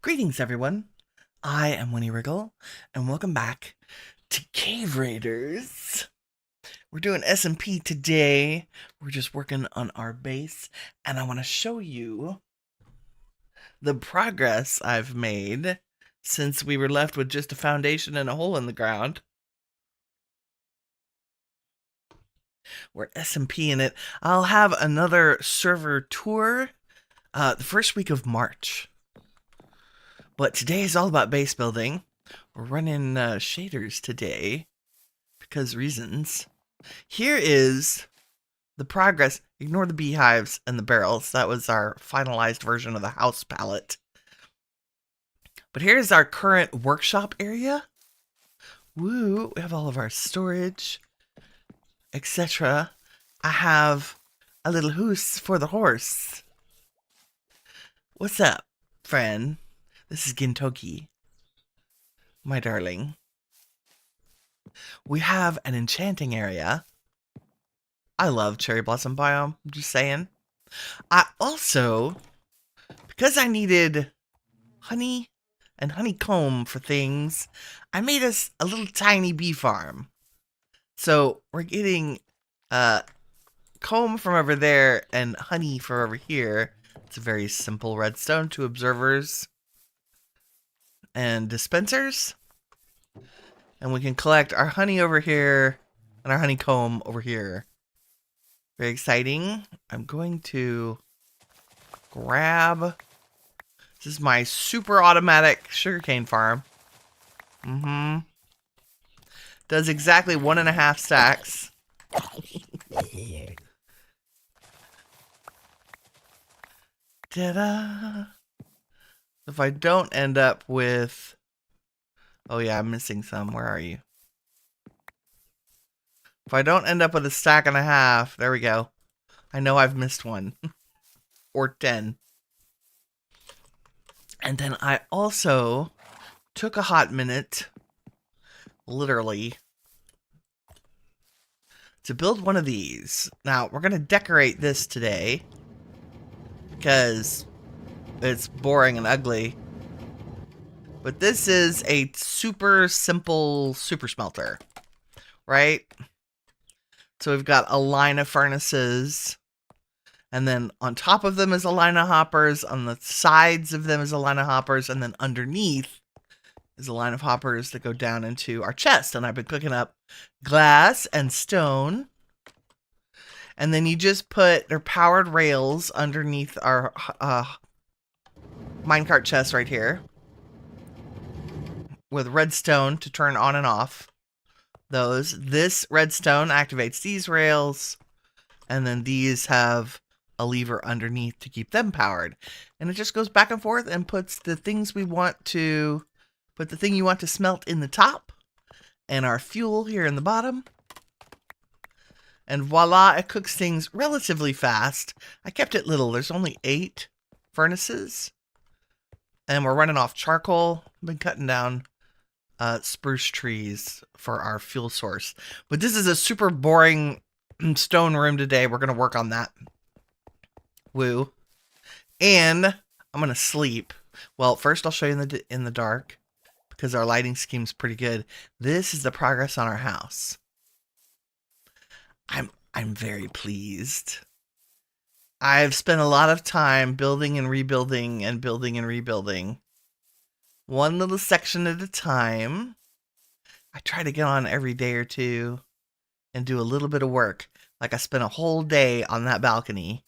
Greetings, everyone. I am Winnie Wriggle, and welcome back to Cave Raiders. We're doing SMP today. We're just working on our base, and I want to show you the progress I've made since we were left with just a foundation and a hole in the ground. We're SMP in it. I'll have another server tour the first week of March. But today is all about base building. We're running shaders today because reasons. Here is the progress. Ignore the beehives and the barrels. That was our finalized version of the house palette. But here's our current workshop area. Woo, we have all of our storage, etc. I have a little hoose for the horse. What's up, friend? This is Gintoki, my darling. We have an enchanting area. I love cherry blossom biome, I'm just saying. I also, because I needed honey and honeycomb for things, I made us a little tiny bee farm. So we're getting comb from over there and honey from over here. It's a very simple redstone to observers and dispensers. And we can collect our honey over here and our honeycomb over here. Very exciting. I'm going to grab... This is my super automatic sugarcane farm. Does exactly 1.5 stacks. Ta-da! If I don't end up with... Oh yeah, I'm missing some. Where are you? If I don't end up with a stack and a half, there we go. I know I've missed one. Or 10. And then I also took a hot minute, literally, to build one of these. Now, we're going to decorate this today because it's boring and ugly. But this is a super simple super smelter, right? So we've got a line of furnaces, and then on top of them is a line of hoppers, on the sides of them is a line of hoppers, and then underneath is a line of hoppers that go down into our chest. And I've been cooking up glass and stone. And then you just put their powered rails underneath our minecart chest right here, with redstone to turn on and off those. This redstone activates these rails, and then these have a lever underneath to keep them powered. And it just goes back and forth and puts the things we want to, put the thing you want to smelt in the top, and our fuel here in the bottom. And voila, it cooks things relatively fast. I kept it little. There's only 8 furnaces. And we're running off charcoal. I've been cutting down spruce trees for our fuel source. But this is a super boring stone room today. We're going to work on that. Woo. And I'm going to sleep. Well, first I'll show you in the dark, because our lighting scheme's pretty good. This is the progress on our house. I'm very pleased. I've spent a lot of time building and rebuilding and building and rebuilding. One little section at a time. I try to get on every day or two and do a little bit of work. Like I spent a whole day on that balcony.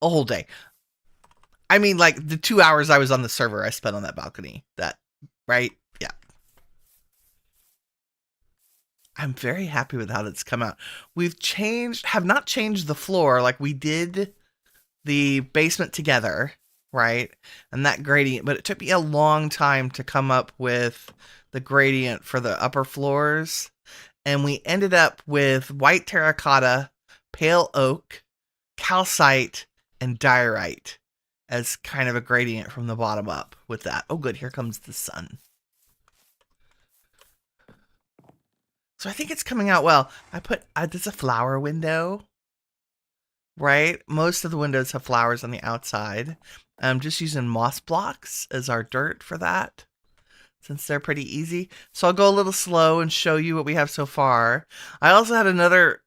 A whole day. I mean, like the 2 hours I was on the server I spent on that balcony. That, right? Yeah. I'm very happy with how that's come out. We've have not changed the floor like we did the basement together, right? And that gradient, but it took me a long time to come up with the gradient for the upper floors. And we ended up with white terracotta, pale oak, calcite, and diorite as kind of a gradient from the bottom up with that. Oh good, here comes the sun. So I think it's coming out well. There's a flower window right? Most of the windows have flowers on the outside. I'm just using moss blocks as our dirt for that, since they're pretty easy. So I'll go a little slow and show you what we have so far. I also had another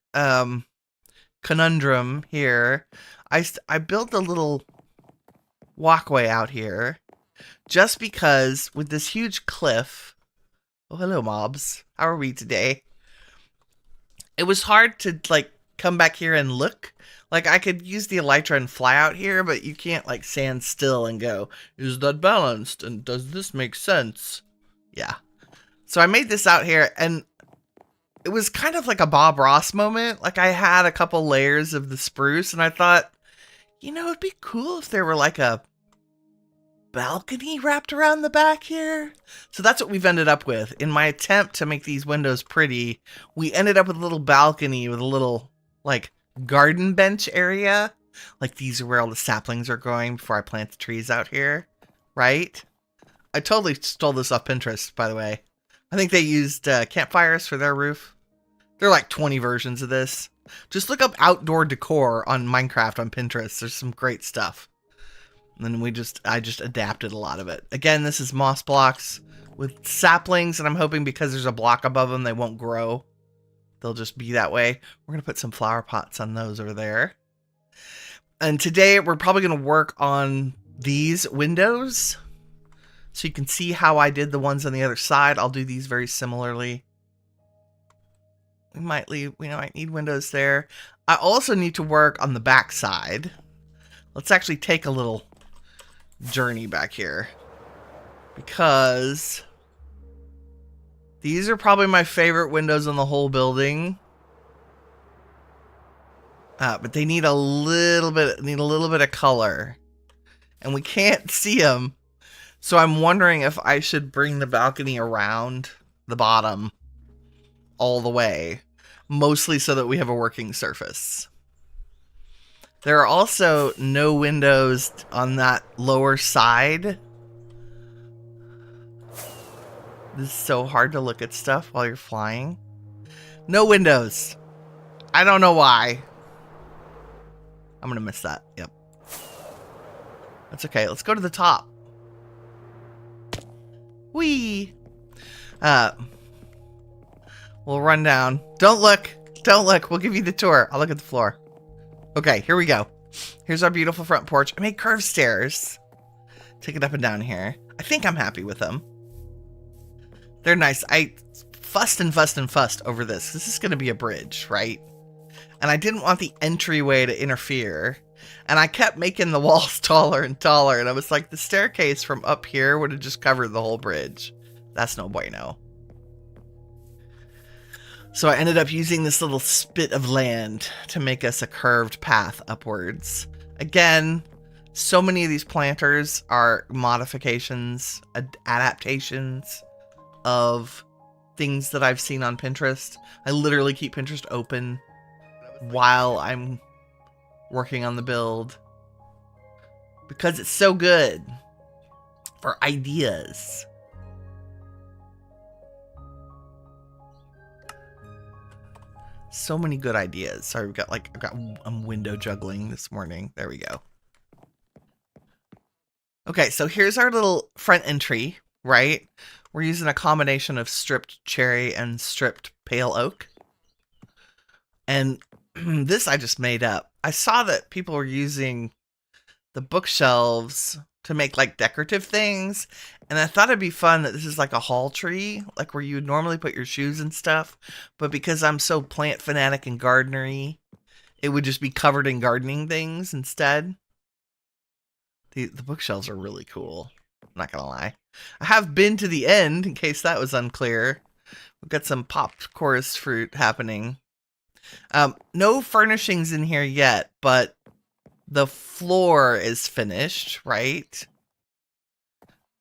conundrum here. I built a little walkway out here just because with this huge cliff. Oh, hello, mobs. How are we today? It was hard to, like, come back here and look. Like, I could use the elytra and fly out here, but you can't, like, stand still and go, is that balanced? And does this make sense? Yeah. So I made this out here, and it was kind of like a Bob Ross moment. Like, I had a couple layers of the spruce, and I thought, you know, it'd be cool if there were, like, a balcony wrapped around the back here. So that's what we've ended up with. In my attempt to make these windows pretty, we ended up with a little balcony with a little, like, garden bench area. Like, these are where all the saplings are growing before I plant the trees out here, right? I totally stole this off Pinterest, by the way. I think they used campfires for their roof. There are like 20 versions of this. Just look up outdoor decor on Minecraft on Pinterest. There's some great stuff. And then I just adapted a lot of it. Again, this is moss blocks with saplings, and I'm hoping because there's a block above them, they won't grow. They'll just be that way. We're going to put some flower pots on those over there. And today, we're probably going to work on these windows. So you can see how I did the ones on the other side. I'll do these very similarly. We might need windows there. I also need to work on the back side. Let's actually take a little journey back here, because these are probably my favorite windows in the whole building. But they need a little bit of color, and we can't see them. So I'm wondering if I should bring the balcony around the bottom all the way, mostly so that we have a working surface. There are also no windows on that lower side. This is so hard to look at stuff while you're flying. No windows. I don't know why. I'm gonna miss that. Yep. That's okay. Let's go to the top. Whee! We'll run down. Don't look. Don't look. We'll give you the tour. I'll look at the floor. Okay, here we go. Here's our beautiful front porch. I made curved stairs. Take it up and down here. I think I'm happy with them. They're nice. I fussed and fussed and fussed over this. This is going to be a bridge, right? And I didn't want the entryway to interfere. And I kept making the walls taller and taller. And I was like, the staircase from up here would have just covered the whole bridge. That's no bueno. So I ended up using this little spit of land to make us a curved path upwards. Again, so many of these planters are modifications, adaptations of things that I've seen on Pinterest. I literally keep Pinterest open while I'm working on the build, because it's so good for ideas. So many good ideas. Sorry, I'm window juggling this morning. There we go. Okay, so here's our little front entry, right? We're using a combination of stripped cherry and stripped pale oak. And this I just made up. I saw that people were using the bookshelves to make like decorative things, and I thought it'd be fun that this is like a hall tree, like where you would normally put your shoes and stuff, but because I'm so plant fanatic and gardenery, it would just be covered in gardening things instead. The bookshelves are really cool, I'm not gonna lie. I have been to the end, in case that was unclear. We've got some popped chorus fruit happening. No furnishings in here yet, but the floor is finished, right?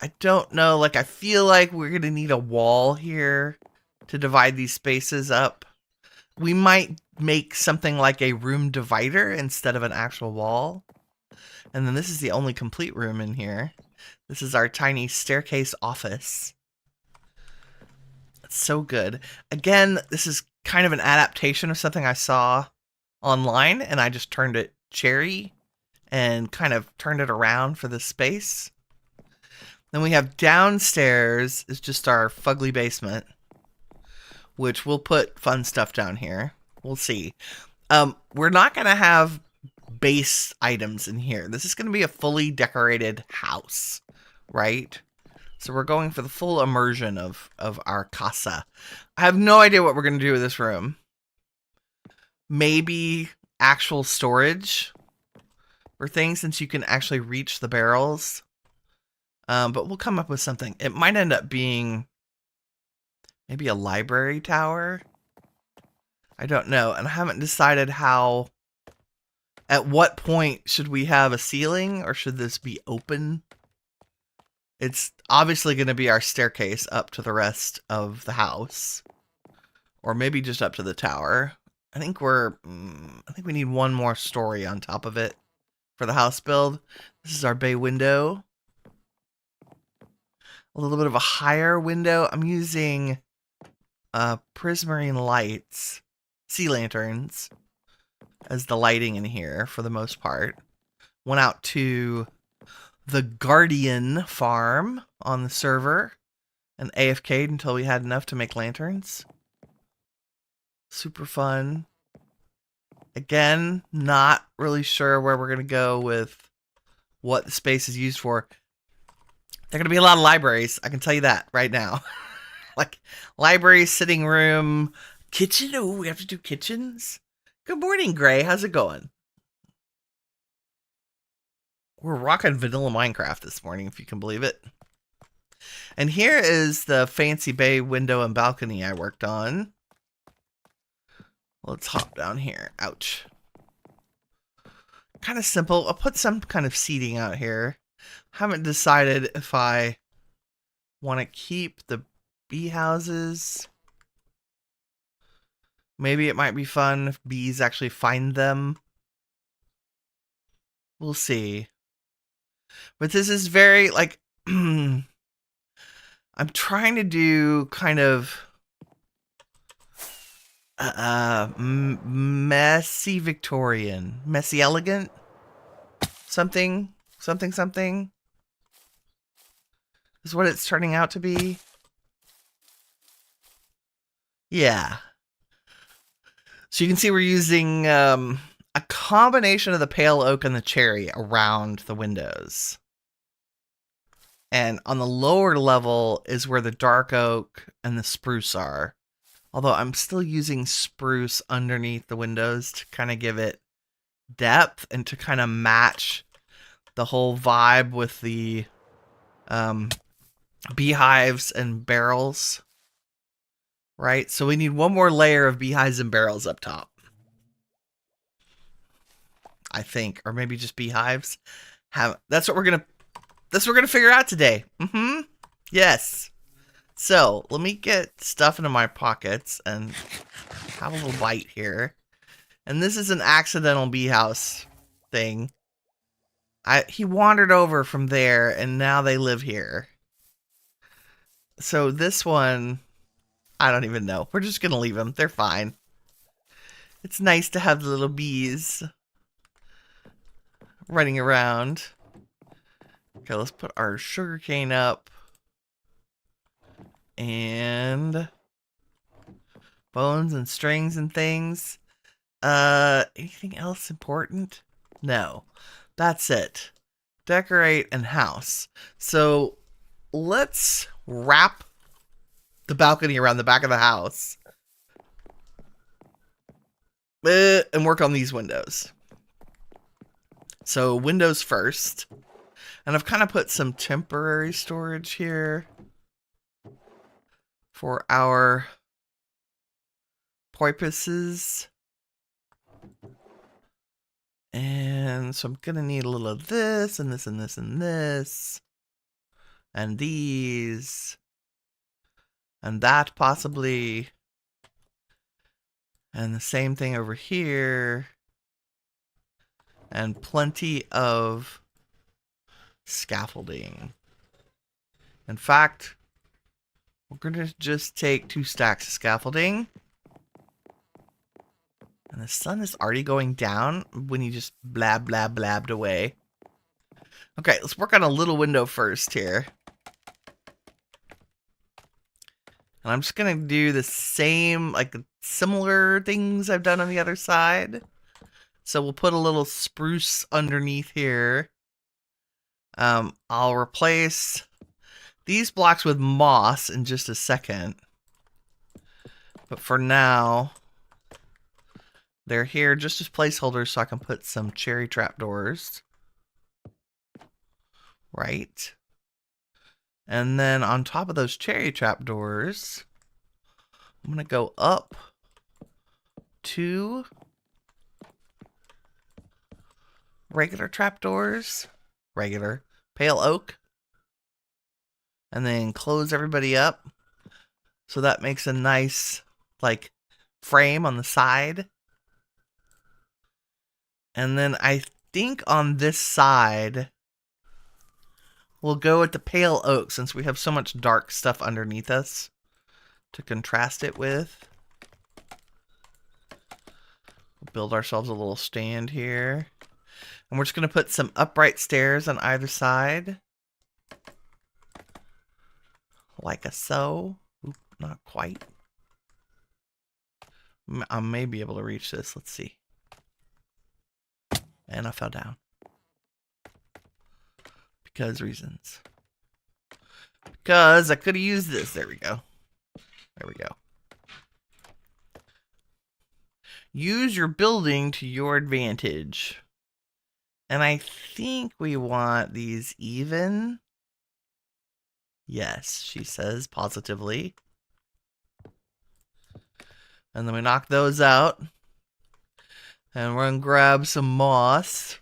I don't know, like, I feel like we're gonna need a wall here to divide these spaces up. We might make something like a room divider instead of an actual wall. And then this is the only complete room in here. This is our tiny staircase office. It's so good. Again, this is kind of an adaptation of something I saw online, and I just turned it cherry and kind of turned it around for the space. Then we have downstairs is just our fugly basement, which we'll put fun stuff down here. We'll see. We're not going to have base items in here. This is going to be a fully decorated house, right? So we're going for the full immersion of our casa. I have no idea what we're going to do with this room. Maybe actual storage for things, since you can actually reach the barrels. But we'll come up with something. It might end up being maybe a library tower. I don't know. And I haven't decided how, at what point should we have a ceiling, or should this be open? It's obviously going to be our staircase up to the rest of the house, or maybe just up to the tower. I think we need one more story on top of it for the house build. This is our bay window. A little bit of a higher window. I'm using prismarine lights, sea lanterns, as the lighting in here for the most part. Went out to the Guardian farm on the server and AFK'd until we had enough to make lanterns. Super fun. Again, not really sure where we're going to go with what the space is used for. There are going to be a lot of libraries. I can tell you that right now. Like library, sitting room, kitchen. Oh, we have to do kitchens. Good morning, Gray. How's it going? We're rocking vanilla Minecraft this morning, if you can believe it. And here is the fancy bay window and balcony I worked on. Let's hop down here. Ouch. Kind of simple. I'll put some kind of seating out here. Haven't decided if I want to keep the bee houses. Maybe it might be fun if bees actually find them. We'll see. But this is very, like, I'm trying to do kind of messy Victorian, messy elegant, something is what it's turning out to be. Yeah. So you can see we're using a combination of the pale oak and the cherry around the windows. And on the lower level is where the dark oak and the spruce are. Although I'm still using spruce underneath the windows to kind of give it depth and to kind of match the whole vibe with the beehives and barrels. Right? So we need one more layer of beehives and barrels up top, I think. Or maybe just beehives. That's what we're gonna figure out today. Yes. So, let me get stuff into my pockets and have a little bite here. And this is an accidental bee house thing. He wandered over from there, and now they live here. So this one, I don't even know. We're just going to leave them. They're fine. It's nice to have the little bees running around. Okay, let's put our sugarcane up. And bones and strings and things. Anything else important? No. That's it. Decorate and house. So let's wrap the balcony around the back of the house. And work on these windows. So windows first. And I've kind of put some temporary storage here for our porpoises. And so I'm going to need a little of this, and this, and this, and this. And these. And that possibly. And the same thing over here. And plenty of scaffolding. In fact, we're going to just take 2 stacks of scaffolding. And the sun is already going down when he just blabbed away. Okay, let's work on a little window first here. And I'm just going to do the same, like similar things I've done on the other side. So we'll put a little spruce underneath here. I'll replace these blocks with moss in just a second. But for now, they're here just as placeholders so I can put some cherry trapdoors. Right. And then on top of those cherry trapdoors, I'm going to go up 2 regular trapdoors. Regular. Pale oak. And then close everybody up. So that makes a nice, like, frame on the side. And then I think on this side, we'll go with the pale oak since we have so much dark stuff underneath us to contrast it with. We'll build ourselves a little stand here. And we're just going to put some upright stairs on either side. Like a so. Oop, not quite. I may be able to reach this. Let's see. And I fell down. Because reasons. Because I could have used this. There we go. There we go. Use your building to your advantage. And I think we want these even. Yes, she says positively. And then we knock those out. And we're going to grab some moss.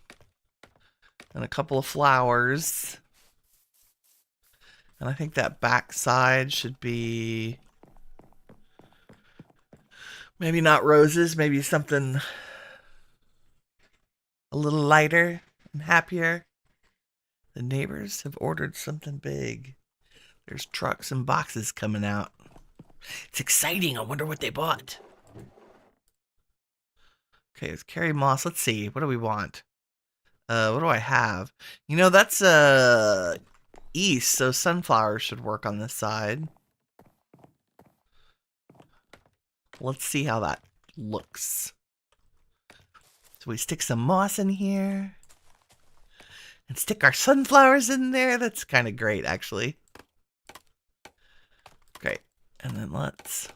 And a couple of flowers. And I think that back side should be maybe not roses, maybe something a little lighter and happier. The neighbors have ordered something big. There's trucks and boxes coming out. It's exciting. I wonder what they bought. Okay, let's carry moss. Let's see. What do we want? What do I have? You know, that's east, so sunflowers should work on this side. Let's see how that looks. So we stick some moss in here. And stick our sunflowers in there. That's kind of great, actually. Okay, and then let's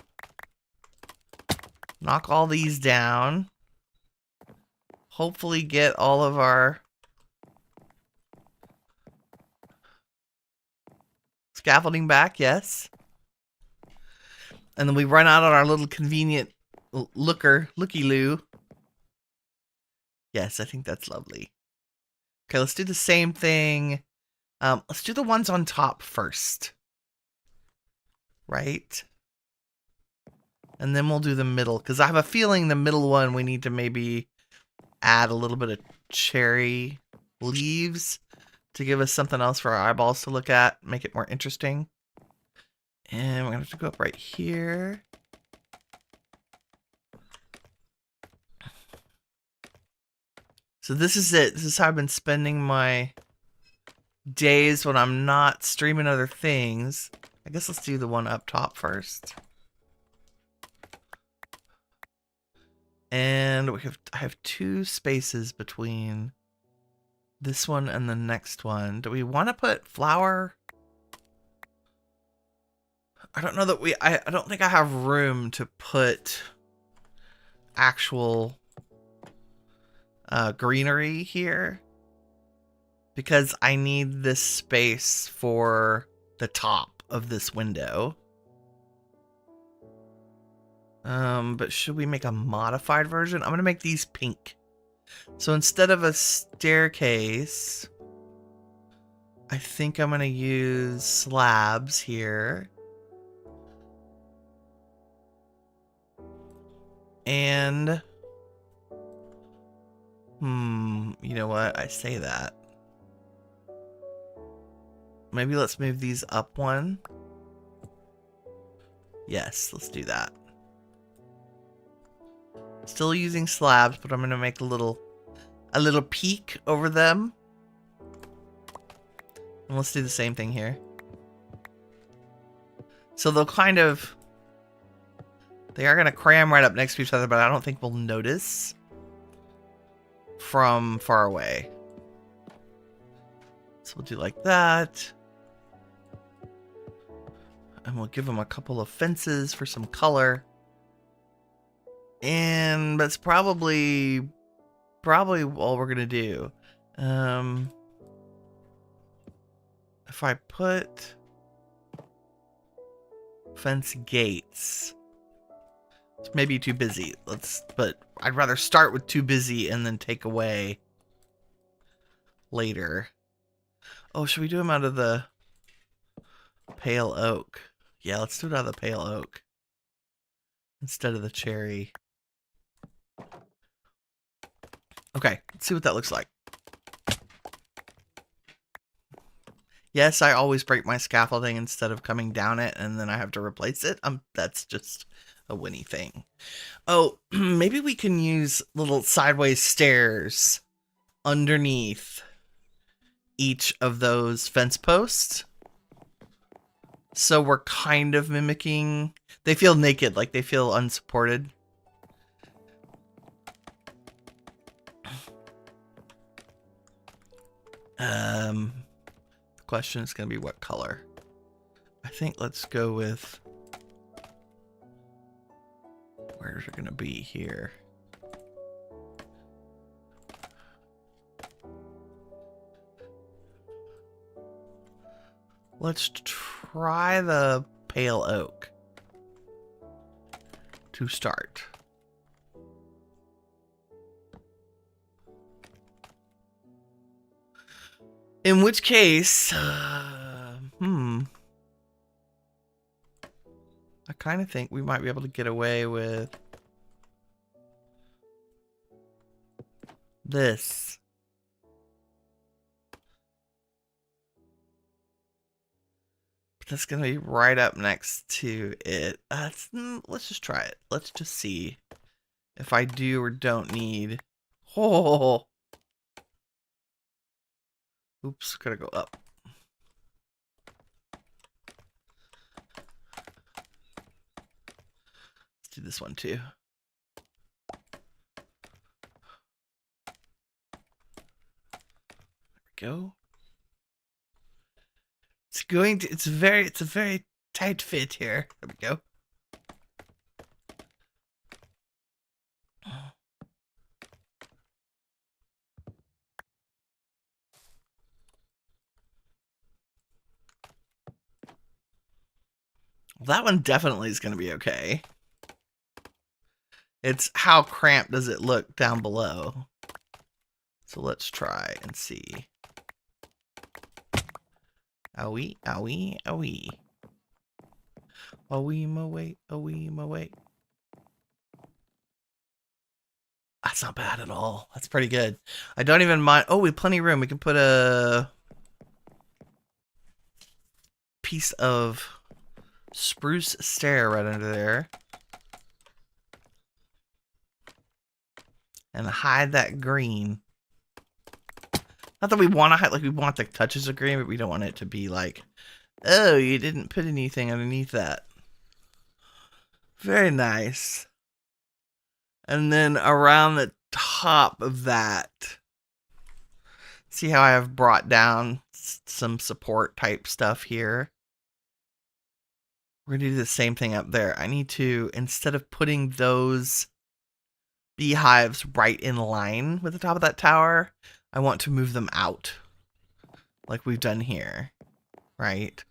knock all these down. Hopefully get all of our scaffolding back, yes. And then we run out on our little convenient looky-loo. Yes, I think that's lovely. Okay, let's do the same thing. Let's do the ones on top first. Right? And then we'll do the middle, because I have a feeling the middle one we need to maybe add a little bit of cherry leaves to give us something else for our eyeballs to look at, make it more interesting. And we're going to have to go up right here. So this is it. This is how I've been spending my days when I'm not streaming other things. I guess let's do the one up top first. And I have 2 spaces between this one and the next one. Do we want to put flower? I don't know that I don't think I have room to put actual greenery here. Because I need this space for the top of this window. But should we make a modified version? I'm going to make these pink. So instead of a staircase, I think I'm going to use slabs here. And, you know what? I say that. Maybe let's move these up one. Yes, let's do that. Still using slabs, but I'm gonna make a little peak over them. And let's do the same thing here. So they'll kind of... They are gonna cram right up next to each other, but I don't think we'll notice from far away. So we'll do like that. And we'll give them a couple of fences for some color. And that's probably all we're gonna do. If I put fence gates, it's maybe too busy. But I'd rather start with too busy and then take away later. Oh, should we do them out of the pale oak? Yeah, let's do it out of the pale oak instead of the cherry. Okay, let's see what that looks like. Yes, I always break my scaffolding instead of coming down it, and then I have to replace it. That's just a Winnie thing. Oh, maybe we can use little sideways stairs underneath each of those fence posts. So we're kind of mimicking... They feel naked, like they feel unsupported. The question is going to be what color. I think let's go with... Where's it going to be here? Let's try the pale oak to start. In which case, I kind of think we might be able to get away with this. But that's going to be right up next to it. Let's just try it. Let's just see if I do or don't need... Oh! Oops, gotta go up. Let's do this one too. There we go. It's a very tight fit here. There we go. That one definitely is going to be okay. It's how cramped does it look down below. So let's try and see. Owie, owie, owie. Owie, my way, owie, my way. That's not bad at all. That's pretty good. I don't even mind. Oh, we have plenty of room. We can put a piece of spruce stair right under there. And hide that green. Not that we want to hide, like we want the touches of green, but we don't want it to be like, oh, you didn't put anything underneath that. Very nice. And then around the top of that, see how I have brought down some support type stuff here? We're going to do the same thing up there. I need to, instead of putting those beehives right in line with the top of that tower, I want to move them out. Like we've done here. Right?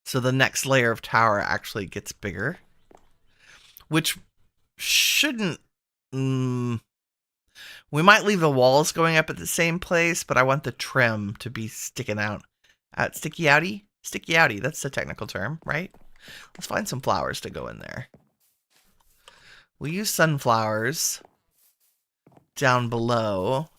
So the next layer of tower actually gets bigger. Which shouldn't... we might leave the walls going up at the same place, but I want the trim to be sticking out. Sticky outy? Sticky outy, that's the technical term, right? Let's find some flowers to go in there. We'll use sunflowers down below.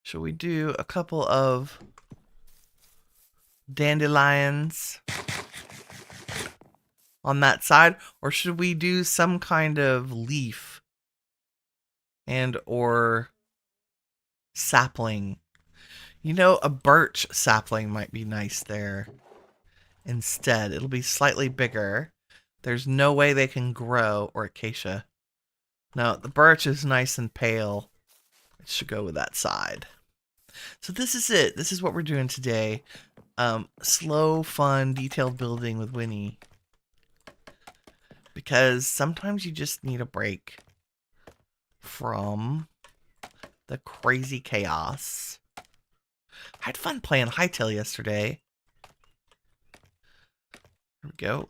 Shall we do a couple of dandelions? on that side, or should we do some kind of leaf and or sapling? You know, a birch sapling might be nice there instead. It'll be slightly bigger. There's no way they can grow, or acacia. No, the birch is nice and pale. It should go with that side. So this is it. This is what we're doing today. Slow, fun, detailed building with Winnie. Because sometimes you just need a break from the crazy chaos. I had fun playing Hightail yesterday. Here we go.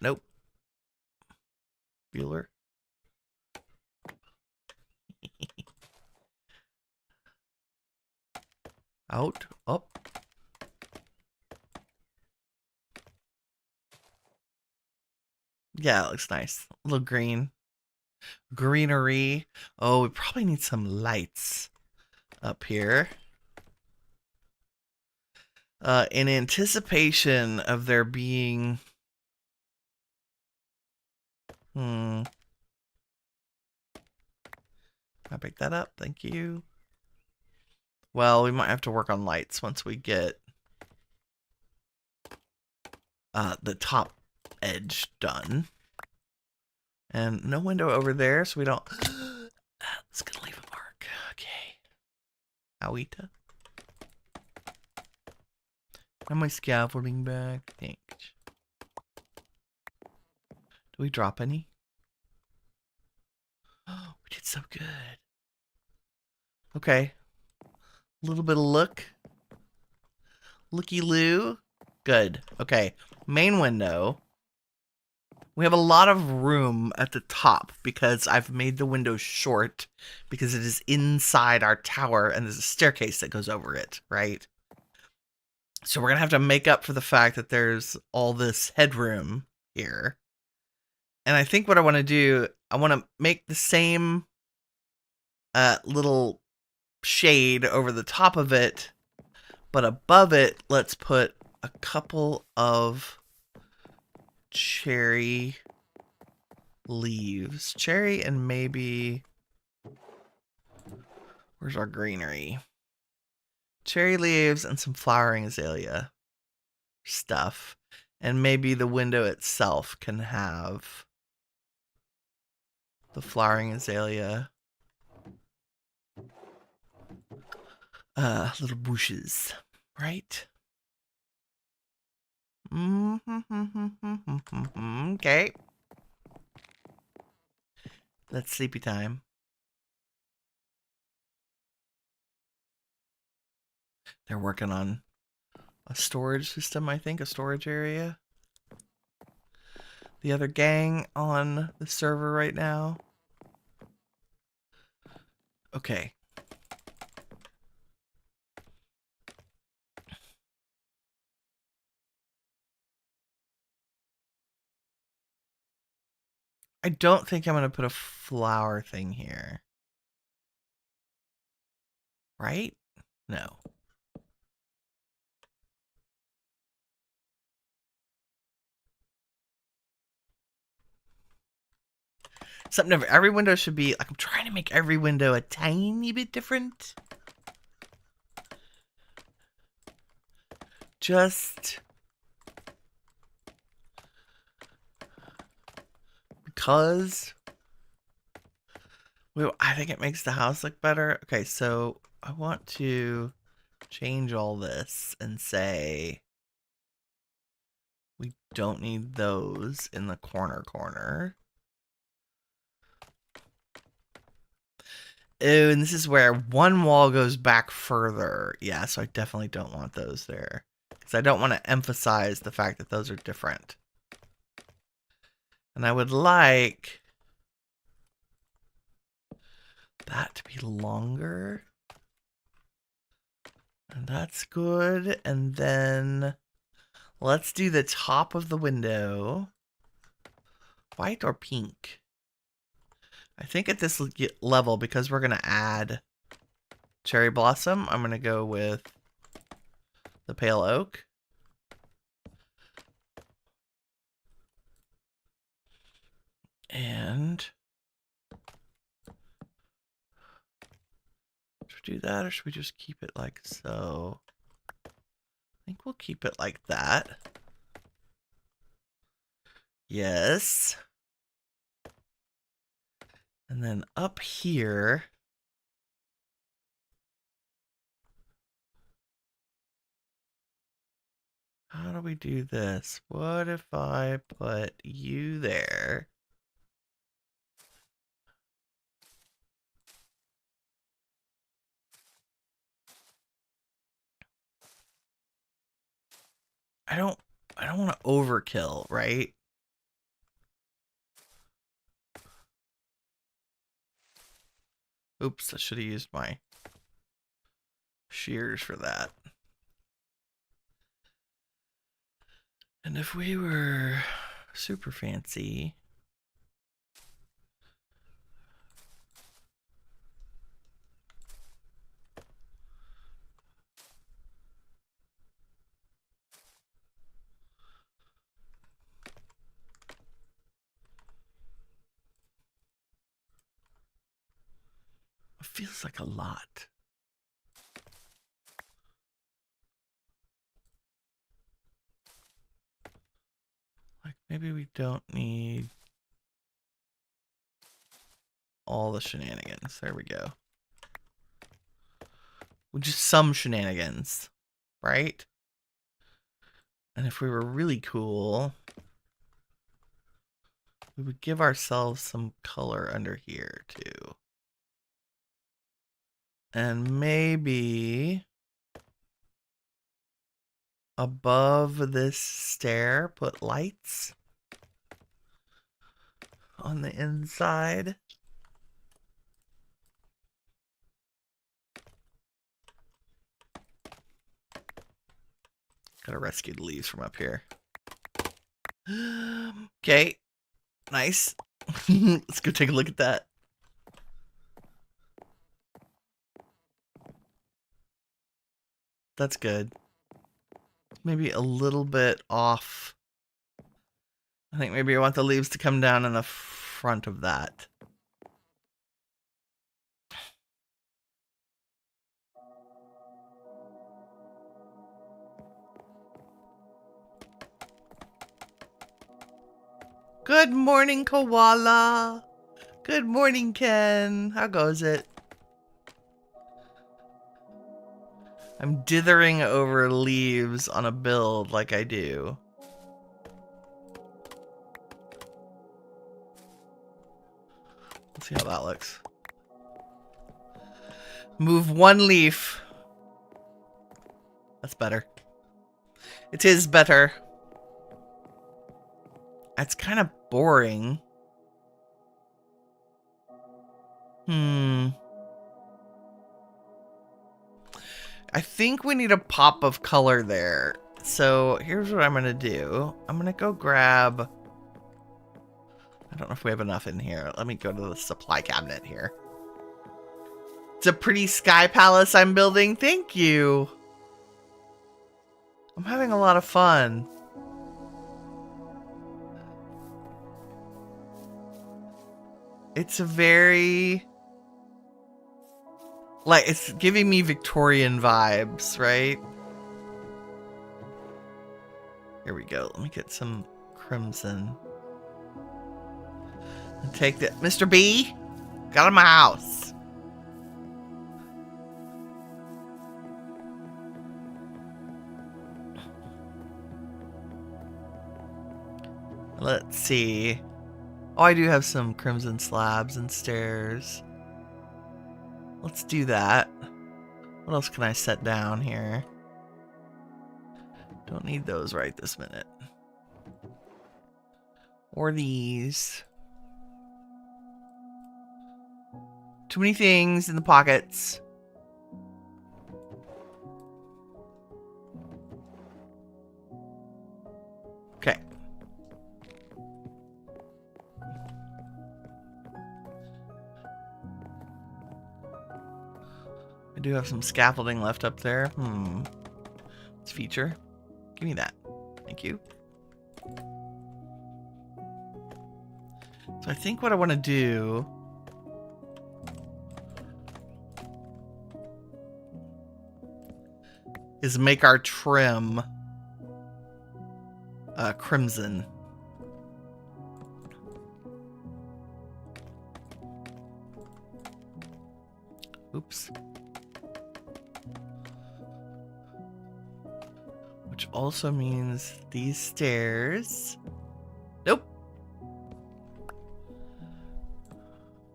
Nope. Bueller. Out. Up. Yeah, it looks nice. A little green. Greenery. Oh, we probably need some lights up here. In anticipation of there being... I pick that up. Thank you. Well, we might have to work on lights once we get the top edge done. And no window over there, so we don't... It's gonna leave a mark. Okay. Awita. Am I scaffolding back? Thanks. Do we drop any? Oh, we did so good. Okay. A little bit of look. Looky-loo. Good. Okay. Main window. We have a lot of room at the top because I've made the window short because it is inside our tower and there's a staircase that goes over it, right? So we're going to have to make up for the fact that there's all this headroom here. And I think what I want to do, I want to make the same little shade over the top of it, but above it, let's put a couple of cherry leaves. Cherry and maybe... Where's our greenery? Cherry leaves and some flowering azalea stuff. And maybe the window itself can have the flowering azalea little bushes, right? Okay. That's sleepy time. They're working on a storage system, I think, a storage area. The other gang on the server right now. Okay. I don't think I'm going to put a flower thing here. Right? No. Something of every window should be like, I'm trying to make every window a tiny bit different. Just because I think it makes the house look better. Okay, so I want to change all this and say we don't need those in the corner. Oh, and this is where one wall goes back further. Yeah, so I definitely don't want those there. Because I don't want to emphasize the fact that those are different. And I would like that to be longer. And that's good. And then let's do the top of the window. White or pink? I think at this level, because we're going to add cherry blossom, I'm going to go with the pale oak. And should we do that, or should we just keep it like so? I think we'll keep it like that. Yes. And then up here, how do we do this? What if I put you there? I don't want to overkill, right? Oops, I should have used my shears for that. And if we were super fancy, it feels like a lot. Like maybe we don't need all the shenanigans. There we go. Well, just some shenanigans, right? And if we were really cool, we would give ourselves some color under here too. And maybe above this stair, put lights on the inside. Gotta rescue the leaves from up here. Okay, nice. Let's go take a look at that. That's good. Maybe a little bit off. I think maybe I want the leaves to come down in the front of that. Good morning, Koala. Good morning, Ken. How goes it? I'm dithering over leaves on a build like I do. Let's see how that looks. Move one leaf. That's better. It is better. That's kind of boring. I think we need a pop of color there. So here's what I'm going to do. I'm going to go grab... I don't know if we have enough in here. Let me go to the supply cabinet here. It's a pretty sky palace I'm building. Thank you. I'm having a lot of fun. It's a very... like, it's giving me Victorian vibes, right? Here we go. Let me get some crimson. And take that. Mr. B, got out of my house. Let's see. Oh, I do have some crimson slabs and stairs. Let's do that. What else can I set down here? Don't need those right this minute. Or these. Too many things in the pockets. Okay. I do have some scaffolding left up there. Let's feature. Give me that. Thank you. So I think what I want to do is make our trim crimson. Oops. Which also means these stairs. Nope.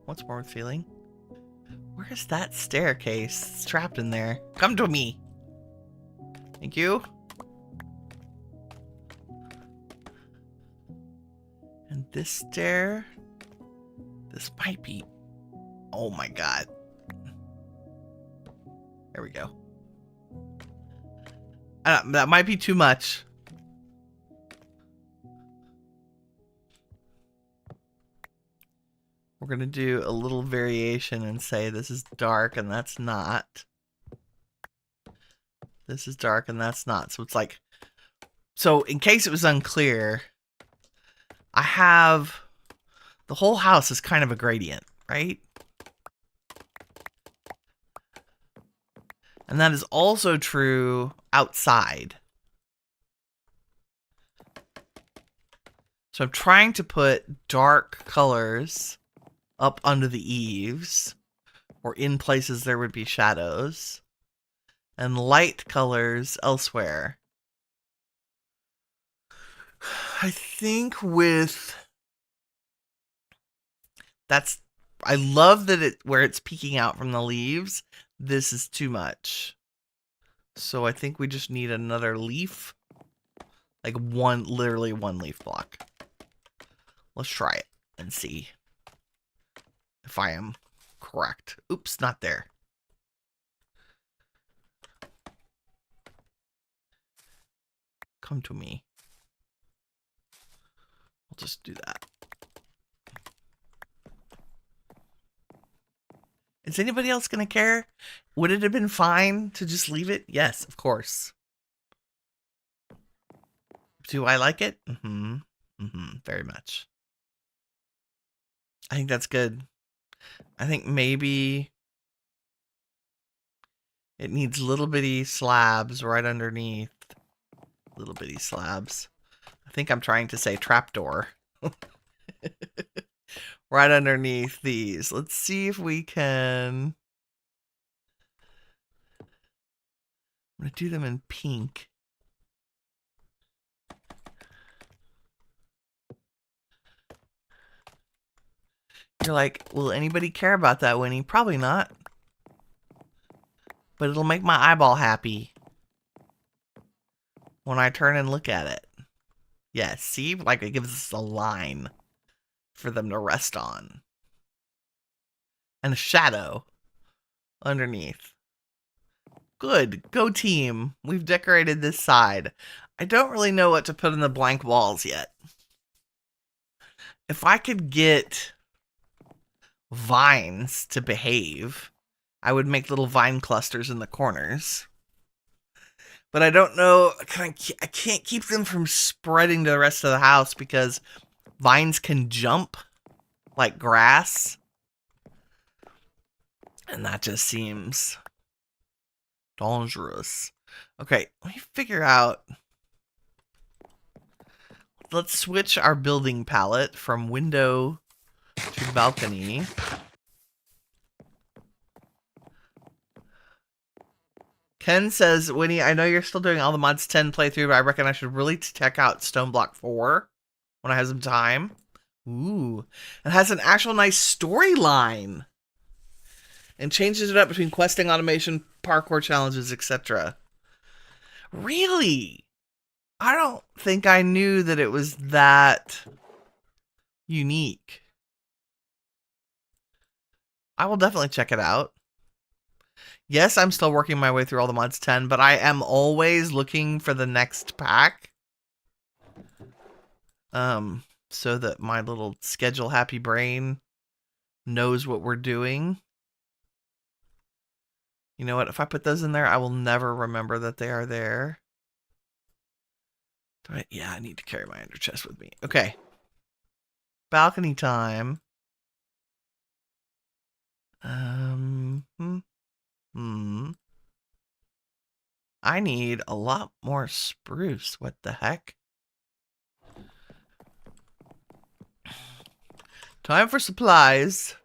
What's more with feeling? Where's that staircase? It's trapped in there. Come to me. Thank you. And this stair. This might be. Oh my god. There we go. That might be too much. We're going to do a little variation and say this is dark and that's not. This is dark and that's not. So it's like, so in case it was unclear, I have, the whole house is kind of a gradient, right? And that is also true outside. So I'm trying to put dark colors up under the eaves, or in places there would be shadows, and light colors elsewhere. I think with that's, I love that it where it's peeking out from the leaves. This is too much. So I think we just need another leaf. Like one, literally one leaf block. Let's try it and see if I am correct. Oops, not there. Come to me. I'll just do that. Is anybody else going to care? Would it have been fine to just leave it? Yes, of course. Do I like it? Very much. I think that's good. I think maybe it needs little bitty slabs right underneath. Little bitty slabs. I think I'm trying to say trapdoor. Right underneath these. Let's see if we can. I'm going to do them in pink. You're like, will anybody care about that, Winnie? Probably not. But it'll make my eyeball happy when I turn and look at it. Yeah, see? Like it gives us a line for them to rest on. And a shadow underneath. Good. Go team. We've decorated this side. I don't really know what to put in the blank walls yet. If I could get vines to behave, I would make little vine clusters in the corners. But I don't know, I can't keep them from spreading to the rest of the house because vines can jump like grass. And that just seems dangerous. Okay, let me figure out. Let's switch our building palette from window to balcony. Ken says, Winnie, I know you're still doing all the mods 10 playthrough, but I reckon I should really check out Stone Block 4 when I have some time. Ooh. It has an actual nice storyline. And changes it up between questing, automation, parkour challenges, etc. Really? I don't think I knew that it was that unique. I will definitely check it out. Yes, I'm still working my way through all the mods 10, but I am always looking for the next pack. So that my little schedule happy brain knows what we're doing. You know what? If I put those in there, I will never remember that they are there. Yeah, I need to carry my ender chest with me. Okay. balcony time. I need a lot more spruce. What the heck? Time for supplies.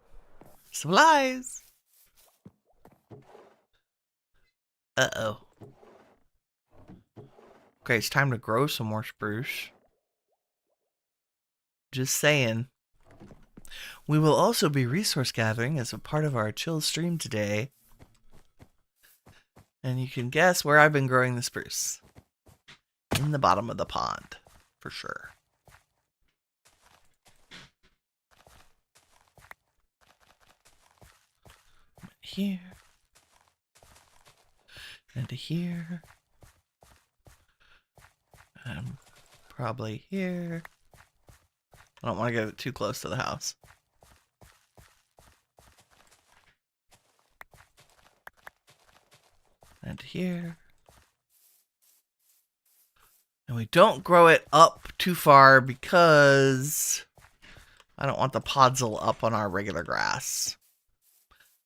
Supplies. Uh-oh. Okay, it's time to grow some more spruce. Just saying. We will also be resource gathering as a part of our chill stream today. And you can guess where I've been growing the spruce. In the bottom of the pond, for sure. Here. And here. And probably here. I don't want to get it too close to the house. And here. And we don't grow it up too far because I don't want the podzol up on our regular grass.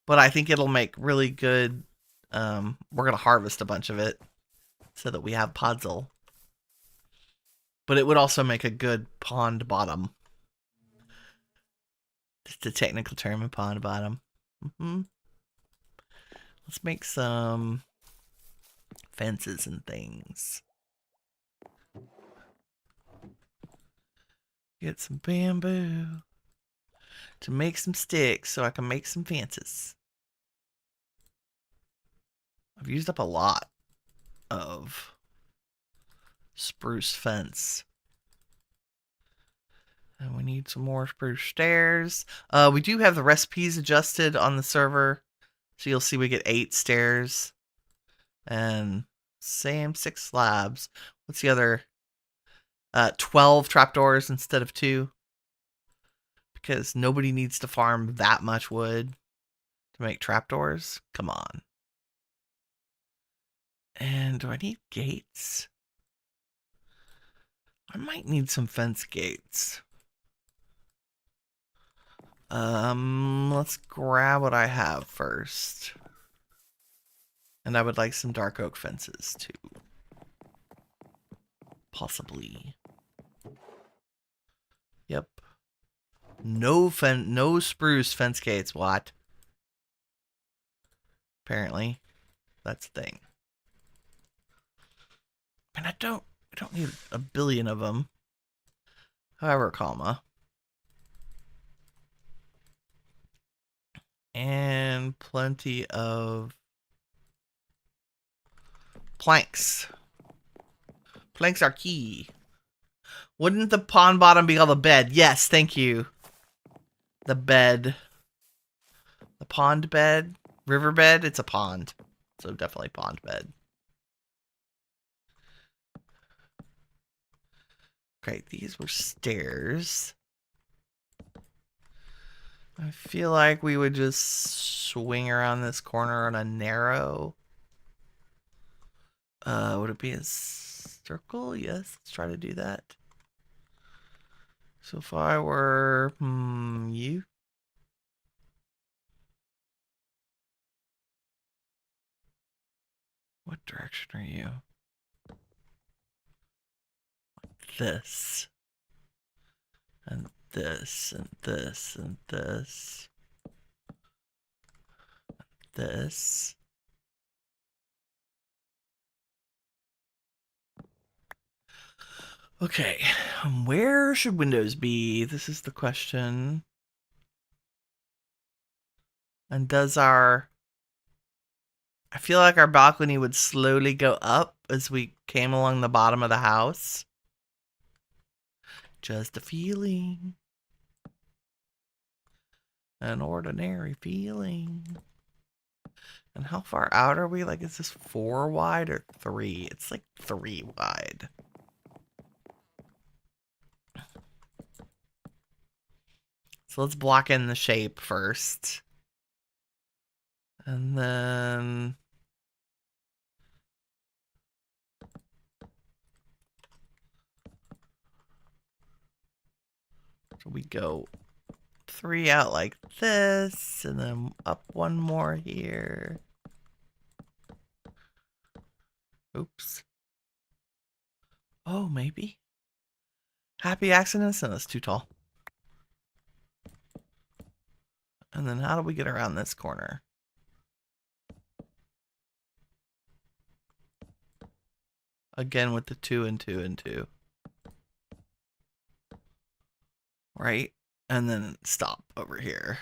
But I think it'll make really good, we're going to harvest a bunch of it so that we have podzol. But it would also make a good pond bottom. Just a technical term, a pond bottom. Let's make some fences and things. Get some bamboo to make some sticks so I can make some fences. I've used up a lot of spruce fence. And we need some more spruce stairs. We do have the recipes adjusted on the server. So you'll see we get 8 stairs. And same 6 slabs. What's the other? 12 trapdoors instead of 2. Because nobody needs to farm that much wood to make trapdoors. Come on. And do I need gates? I might need some fence gates. Let's grab what I have first. And I would like some dark oak fences too. Possibly. Yep. No spruce fence gates. What? Apparently, that's the thing. And I don't need a billion of them. However, comma. And plenty of planks. Planks are key. Wouldn't the pond bottom be called a bed? Yes, thank you. The bed. The pond bed? Riverbed? It's a pond. So definitely pond bed. Okay, these were stairs. I feel like we would just swing around this corner on a narrow. Would it be a circle? Yes, let's try to do that. So if I were, you. What direction are you? This. And this, and this, and this. This. Okay, where should windows be? This is the question. And does our... I feel like our balcony would slowly go up as we came along the bottom of the house. Just a feeling. An ordinary feeling. And how far out are we? Like, is this 4 wide or 3? It's like 3 wide. So let's block in the shape first. And then... So we go 3 out like this, and then up 1 more here. Oops. Oh, maybe. Happy accidents? No, that's too tall. And then how do we get around this corner? Again with the 2 and 2 and 2. Right? And then stop over here.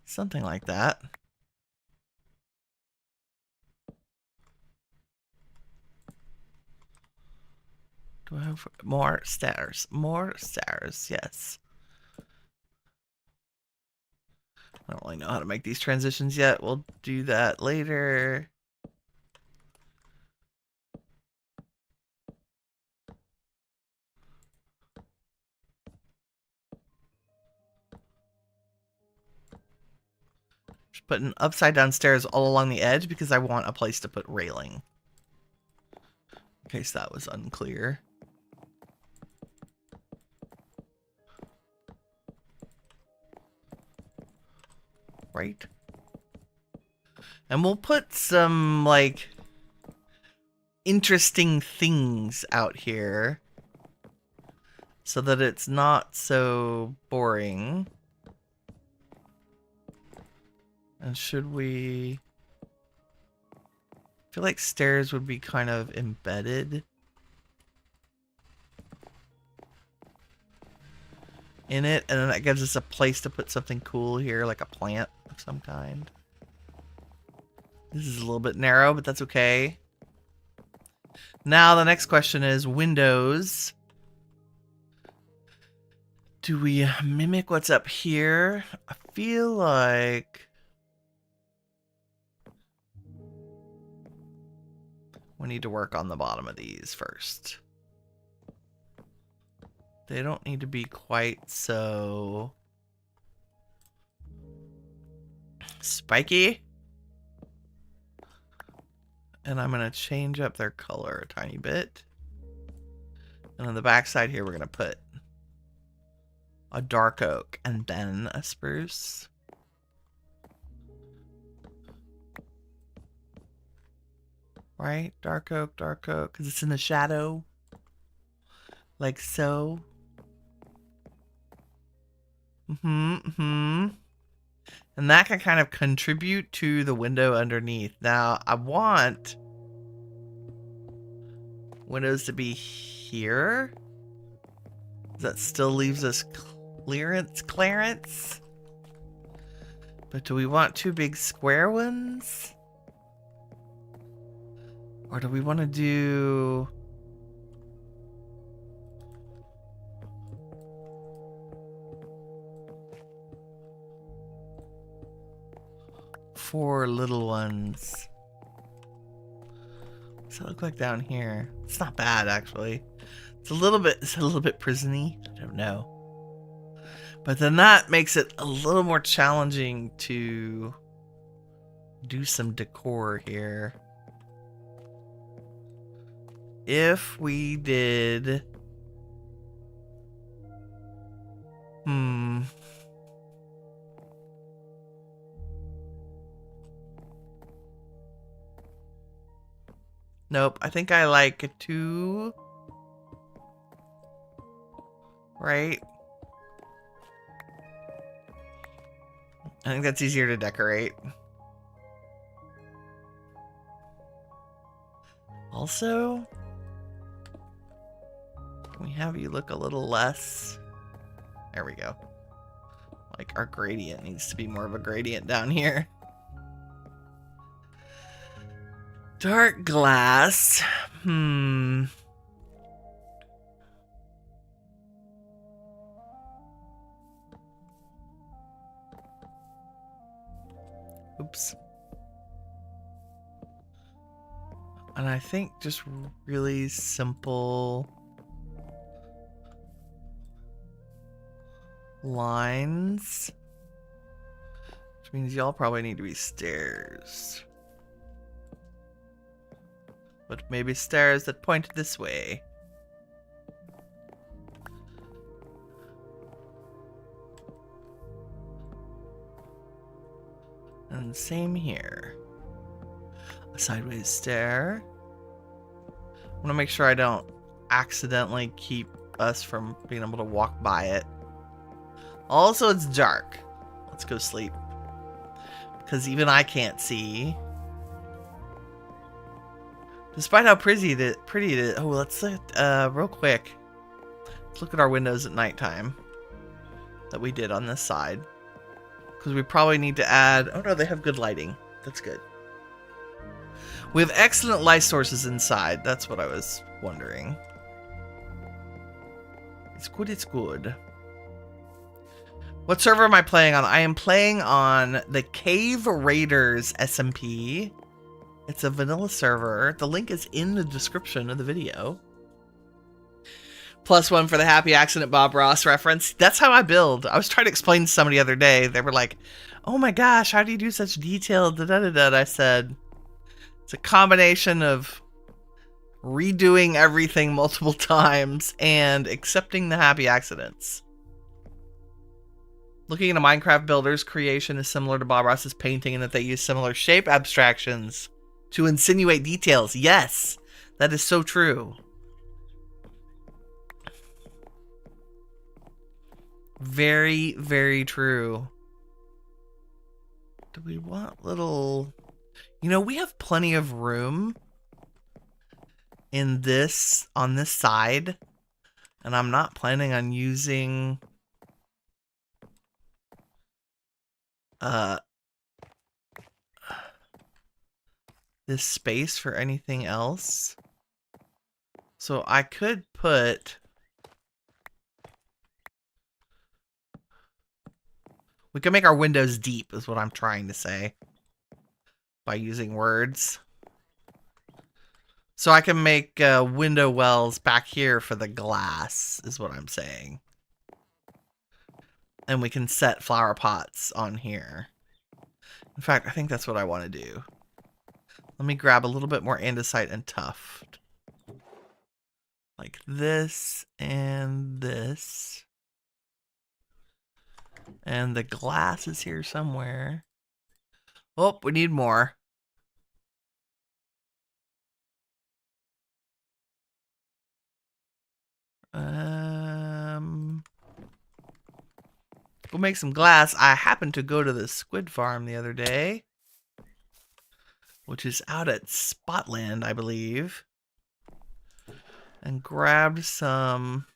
Something like that. Do I have more stairs? More stairs, yes. I don't really know how to make these transitions yet. We'll do that later. Just putting upside down stairs all along the edge because I want a place to put railing. In case that was unclear. Right? And we'll put some, like, interesting things out here so that it's not so boring. And should we... I feel like stairs would be kind of embedded in it, and then that gives us a place to put something cool here, like a plant of some kind. This is a little bit narrow, but that's okay. Now the next question is windows. Do we mimic what's up here? I feel like we need to work on the bottom of these first. They don't need to be quite so spiky. And I'm going to change up their color a tiny bit. And on the back side here, we're going to put a dark oak and then a spruce. Right? Dark oak, because it's in the shadow. Like so. And that can kind of contribute to the window underneath. Now, I want windows to be here. That still leaves us clearance. But do we want 2 big square ones? Or do we want to do... four little ones? What's that look like down here? It's not bad, actually. It's a little bit prison-y. I don't know. But then that makes it a little more challenging to do some decor here. If we did... Nope, I think I like 2. Right? I think that's easier to decorate. Also, can we have you look a little less? There we go. Like our gradient needs to be more of a gradient down here. Dark glass. Oops. And I think just really simple lines. Which means y'all probably need to be stairs. But maybe stairs that point this way. And same here. A sideways stair. I want to make sure I don't accidentally keep us from being able to walk by it. Also, it's dark. Let's go sleep. Because even I can't see. Despite how pretty it is. Oh, let's look real quick. Let's look at our windows at nighttime. That we did on this side. Because we probably need to add... Oh no, they have good lighting. That's good. We have excellent light sources inside. That's what I was wondering. It's good, it's good. What server am I playing on? I am playing on the CaveRaiders SMP. It's a vanilla server. The link is in the description of the video. +1 for the Happy Accident Bob Ross reference. That's how I build. I was trying to explain to somebody the other day. They were like, oh my gosh, how do you do such detailed da-da-da-da? I said, it's a combination of redoing everything multiple times and accepting the happy accidents. Looking at a Minecraft builder's creation is similar to Bob Ross's painting in that they use similar shape abstractions to insinuate details. Yes, that is so true. Very, very true. Do we want little... You know, we have plenty of room in this, on this side. And I'm not planning on using... this space for anything else. So I could put... We can make our windows deep, is what I'm trying to say. By using words. So I can make window wells back here for the glass, is what I'm saying. And we can set flower pots on here. In fact, I think that's what I want to do. Let me grab a little bit more andesite and tuft. Like this and this. And the glass is here somewhere. Oh, we need more. We'll make some glass. I happened to go to the squid farm the other day, which is out at Spotland, I believe, and grabbed some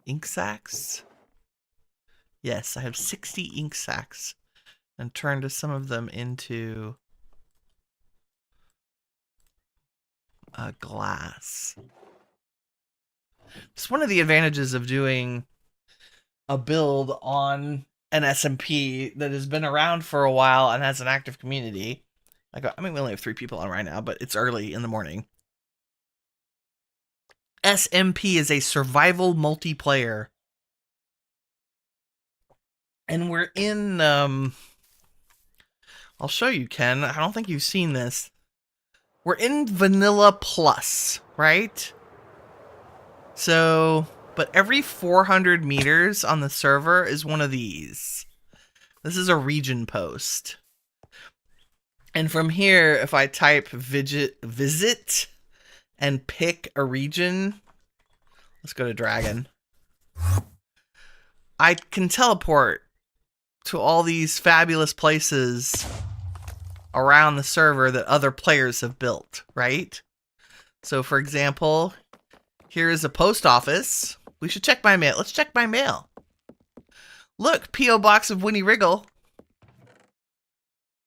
ink sacs. Yes, I have 60 ink sacs and turned some of them into glass. It's one of the advantages of doing a build on an SMP that has been around for a while and has an active community. Like, I mean, we only have 3 people on right now, but it's early in the morning. SMP is a survival multiplayer. And we're in, I'll show you, Ken. I don't think you've seen this. We're in Vanilla Plus, right? So, but every 400 meters on the server is one of these. This is a region post. And from here, if I type visit and pick a region, let's go to Dragon. I can teleport to all these fabulous places around the server that other players have built, right? So, for example, here is a post office. We should check my mail. Let's check my mail. Look, P.O. Box of Winnie Wriggle.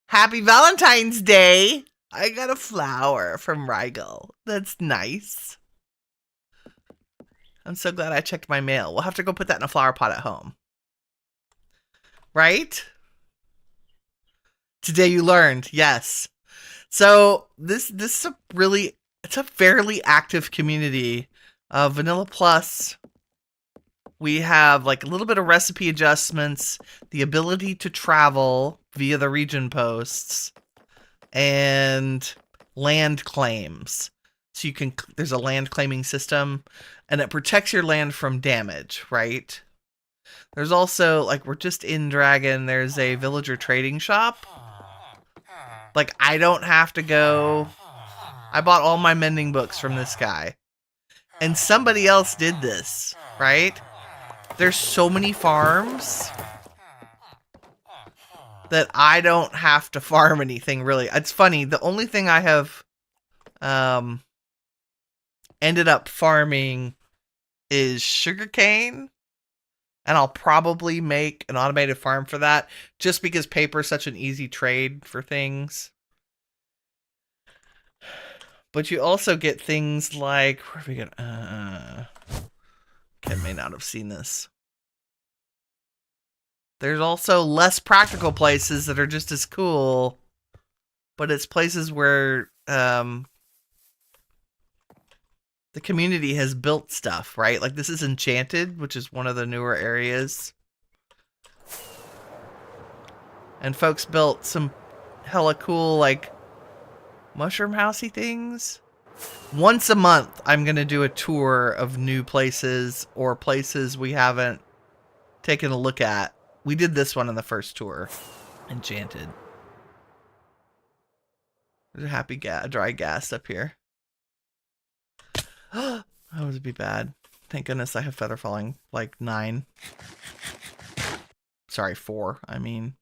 Happy Valentine's Day. I got a flower from Wriggle. That's nice. I'm so glad I checked my mail. We'll have to go put that in a flower pot at home. Right? Today you learned, yes. So this is a really, it's a fairly active community. Vanilla Plus We have like a little bit of recipe adjustments, the ability to travel via the region posts, and land claims. So you can, there's a land claiming system, and it protects your land from damage, right? There's also, like, we're just in Dragon, there's a villager trading shop. Like, I don't have to go. I bought all my mending books from this guy. And somebody else did this, right? There's so many farms that I don't have to farm anything, really. It's funny, the only thing I have ended up farming is sugarcane, and I'll probably make an automated farm for that, just because paper is such an easy trade for things. But you also get things like, where are we gonna, Ken may not have seen this. There's also less practical places that are just as cool, but it's places where the community has built stuff, right? Like, this is Enchanted, which is one of the newer areas. And folks built some hella cool, like, mushroom housey things. Once a month, I'm going to do a tour of new places or places we haven't taken a look at. We did this one in the first tour. Enchanted. There's a happy dry gas up here. That would be bad. Thank goodness I have feather falling, like 9. Sorry, 4. I mean,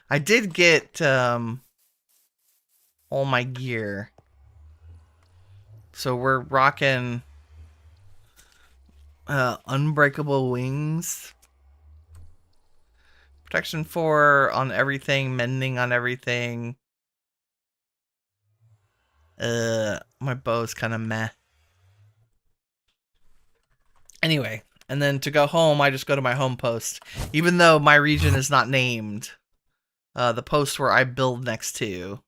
I did get all my gear. So we're rocking unbreakable wings. Protection 4 on everything, mending on everything. My bow's kind of meh. Anyway, and then to go home, I just go to my home post. Even though my region is not named, the post where I build next to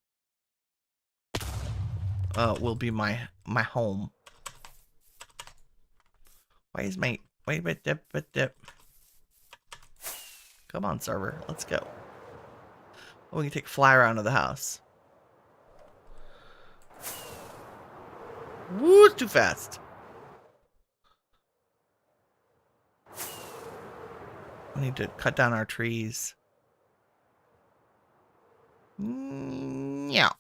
will be my home. Why is my wait dip? Come on, server, let's go. Oh, we can take fly around to the house. Woo, it's too fast. We need to cut down our trees. Yeah.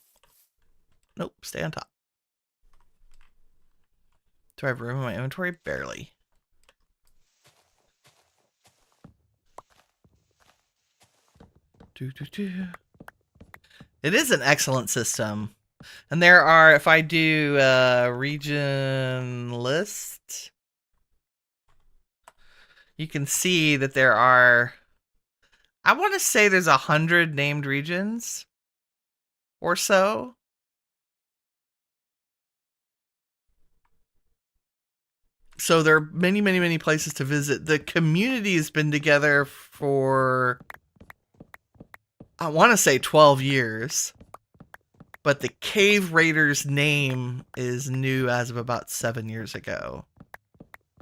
Nope, stay on top. Do I have room in my inventory? Barely. It is an excellent system. And there are, if I do region list, you can see that there are, I want to say there's 100 named regions or so. So there are many, many, many places to visit. The community has been together for, I want to say 12 years. But the Cave Raiders name is new as of about 7 years ago.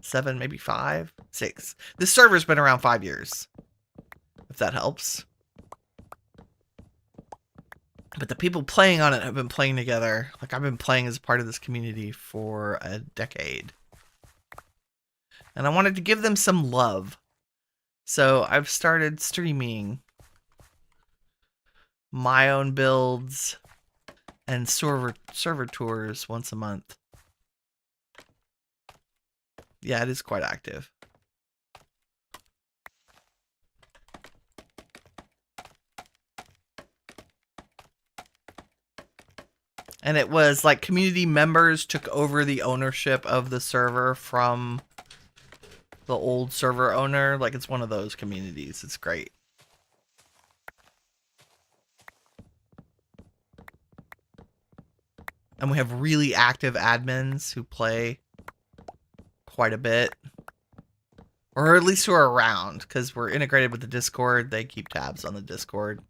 7, maybe 5, 6. This server's been around 5 years, if that helps. But the people playing on it have been playing together. Like, I've been playing as part of this community for a decade. And I wanted to give them some love. So I've started streaming my own builds and server tours once a month. Yeah, it is quite active. And it was like community members took over the ownership of the server from the old server owner. Like, it's one of those communities. It's great. And we have really active admins who play quite a bit. Or at least who are around, because we're integrated with the Discord. They keep tabs on the Discord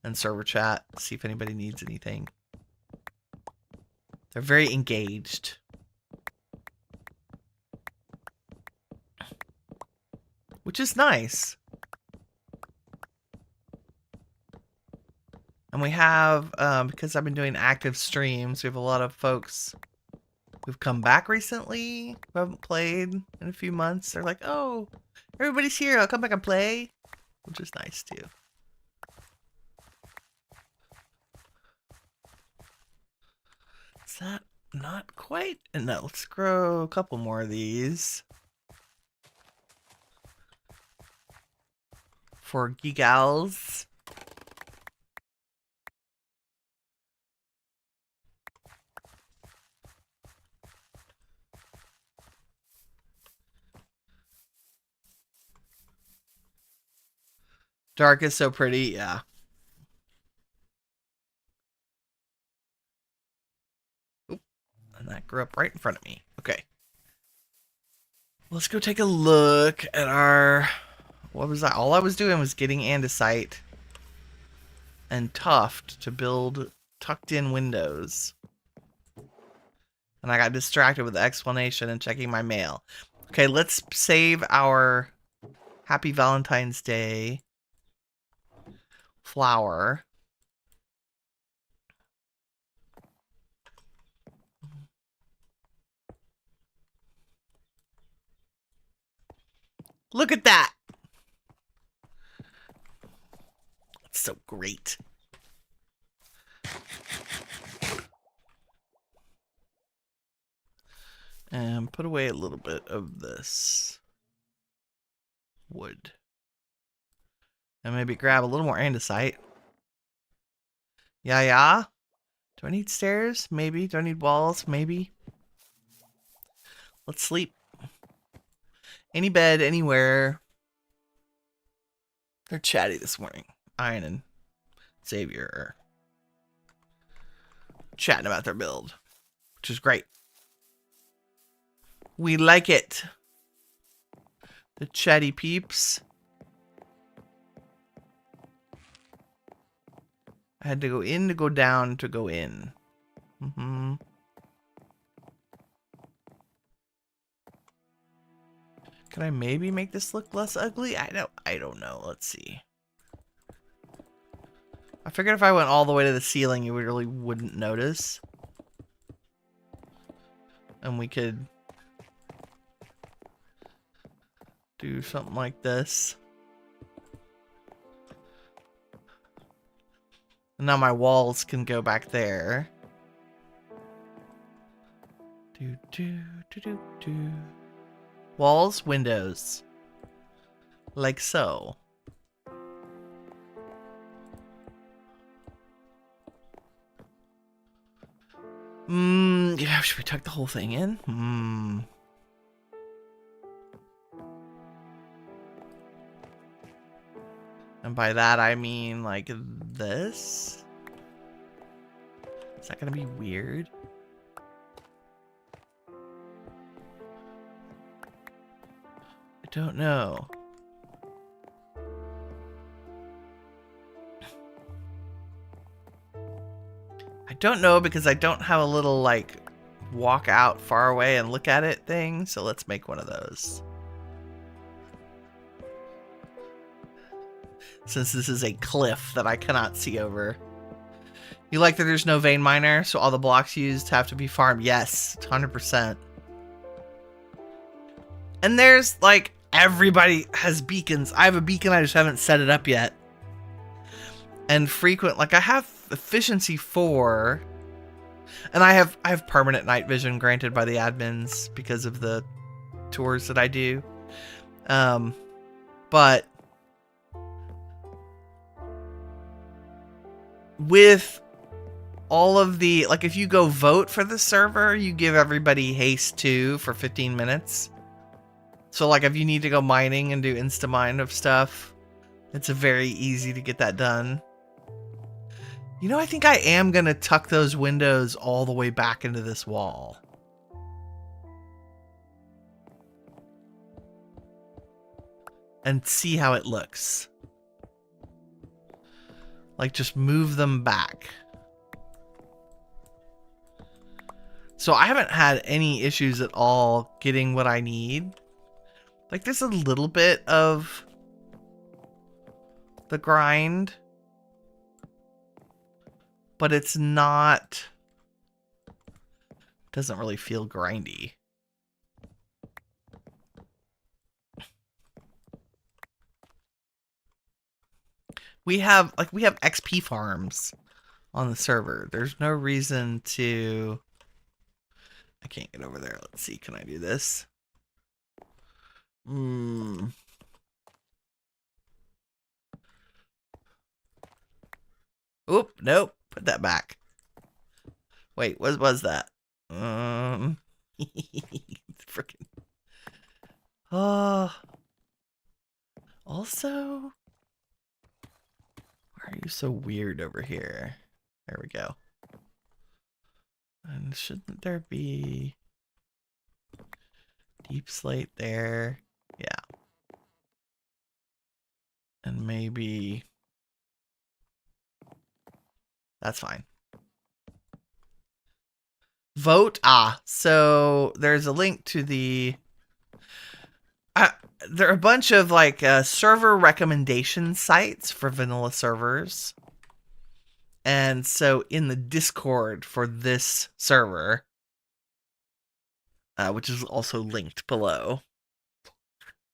and server chat, see if anybody needs anything. They're very engaged. which is nice. And we have, because I've been doing active streams, we have a lot of folks who've come back recently who haven't played in a few months. They're like, oh, everybody's here. I'll come back and play, which is nice too. Is that not quite? No, let's grow a couple more of these for gigals. Dark is so pretty, yeah. Oop, and that grew up right in front of me. Okay. Let's go take a look at our... What was that? All I was doing was getting andesite and tuft to build tucked in windows. And I got distracted with the explanation and checking my mail. Okay, let's save our Happy Valentine's Day flower. Look at that. It's so great. And put away a little bit of this wood. And maybe grab a little more andesite. Yeah. Do I need stairs? Maybe. Do I need walls? Maybe. Let's sleep. Any bed, anywhere. They're chatty this morning. Ian and Xavier are chatting about their build, which is great. We like it. The chatty peeps. I had to go in to go down to go in. Can I maybe make this look less ugly? I don't know. Let's see. I figured if I went all the way to the ceiling, you really wouldn't notice. And we could do something like this. And now my walls can go back there. Walls, windows. Like so. Yeah, should we tuck the whole thing in? And by that I mean like this. Is that gonna be weird? I don't know. I don't know because I don't have a little like walk out far away and look at it thing, so let's make one of those. Since this is a cliff that I cannot see over. You like that there's no vein miner, so all the blocks used have to be farmed? Yes, 100%. And there's like, everybody has beacons. I have a beacon, I just haven't set it up yet. And frequent, like I have efficiency 4. And I have permanent night vision granted by the admins because of the tours that I do. But with all of the, like if you go vote for the server, you give everybody haste 2 for 15 minutes. So like if you need to go mining and do insta-mine of stuff, it's very easy to get that done. You know, I think I am going to tuck those windows all the way back into this wall. And see how it looks. Like just move them back. So I haven't had any issues at all getting what I need. Like, there's a little bit of the grind, but it's not, doesn't really feel grindy. We have XP farms on the server. There's no reason to... I can't get over there. Let's see. Can I do this? Oop, nope. Put that back. Wait, what was that? Freaking. Also, why are you so weird over here? There we go. And shouldn't there be deep slate there? Yeah. And maybe that's fine. Vote. So there's a link to the... there are a bunch of like server recommendation sites for vanilla servers. And so in the Discord for this server, which is also linked below,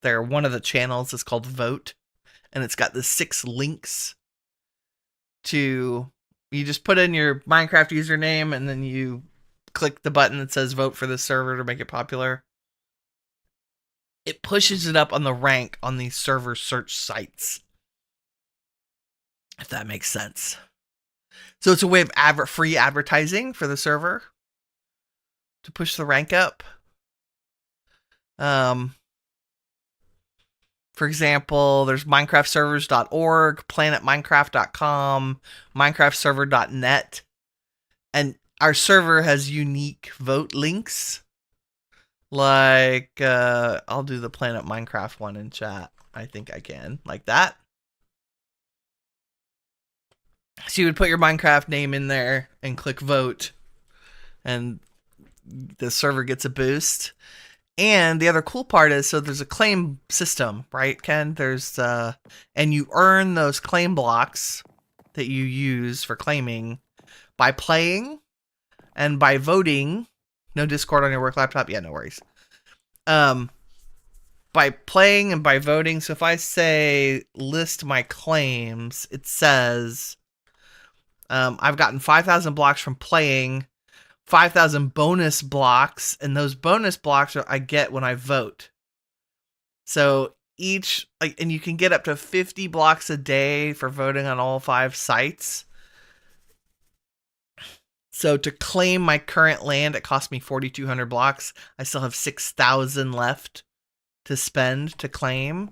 one of the channels is called Vote. And it's got the 6 links to... You just put in your Minecraft username and then you click the button that says vote for this server to make it popular. It pushes it up on the rank on these server search sites, if that makes sense. So it's a way of free advertising for the server to push the rank up. For example, there's minecraftservers.org, planetminecraft.com, minecraftserver.net, and our server has unique vote links. Like, I'll do the Planet Minecraft one in chat. I think I can. Like that. So you would put your Minecraft name in there and click vote. And the server gets a boost. And the other cool part is, so there's a claim system, right, Ken? There's, and you earn those claim blocks that you use for claiming by playing and by voting. No Discord on your work laptop? Yeah, no worries. By playing and by voting. So if I say list my claims, it says I've gotten 5,000 blocks from playing, 5,000 bonus blocks, and those bonus blocks I get when I vote. So each, like, and you can get up to 50 blocks a day for voting on all 5 sites. So to claim my current land, it cost me 4,200 blocks. I still have 6,000 left to spend to claim.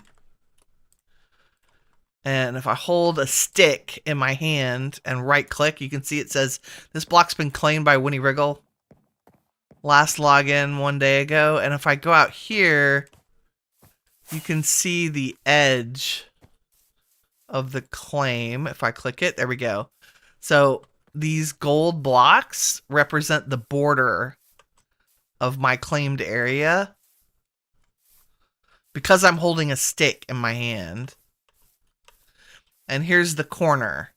And if I hold a stick in my hand and right click, you can see it says, this block's been claimed by Winnie Wriggle. Last login 1 day ago. And if I go out here, you can see the edge of the claim. If I click it, there we go. So these gold blocks represent the border of my claimed area. Because I'm holding a stick in my hand. And here's the corner.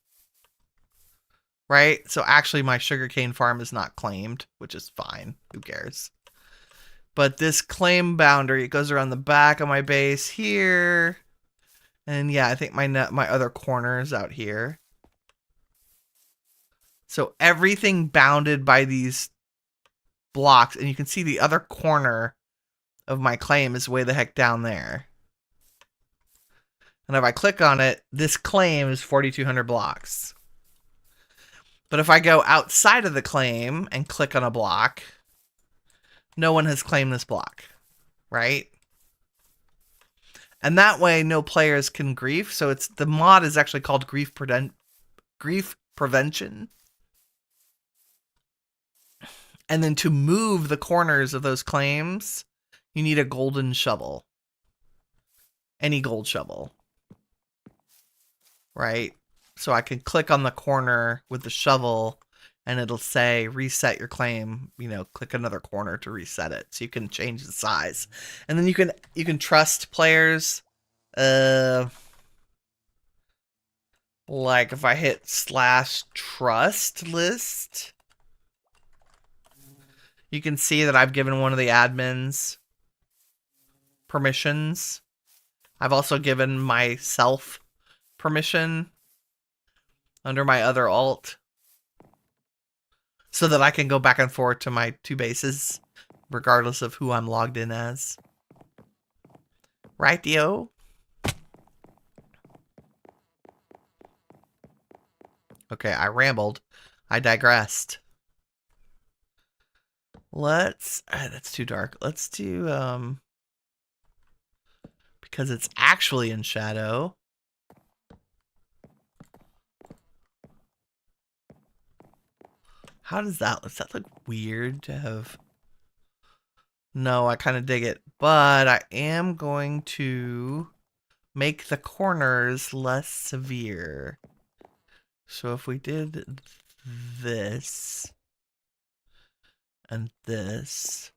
Right? So actually my sugarcane farm is not claimed, which is fine. Who cares? But this claim boundary, it goes around the back of my base here. And yeah, I think my other corner is out here. So everything bounded by these blocks, and you can see the other corner of my claim is way the heck down there. And if I click on it, this claim is 4,200 blocks. But if I go outside of the claim and click on a block, no one has claimed this block, right? And that way, no players can grief. So the mod is actually called grief prevention. And then to move the corners of those claims, you need a golden shovel. Any gold shovel. Right? So I can click on the corner with the shovel and it'll say reset your claim, you know, click another corner to reset it. So you can change the size. And then you can trust players. Like if I hit /trust list, you can see that I've given one of the admins permissions. I've also given myself permission under my other alt so that I can go back and forth to my 2 bases regardless of who I'm logged in as. Rightio. Okay, I rambled. I digressed. Let's... that's too dark. Let's do... because it's actually in shadow. How does that look weird to have? No, I kind of dig it. But I am going to make the corners less severe. So if we did this and this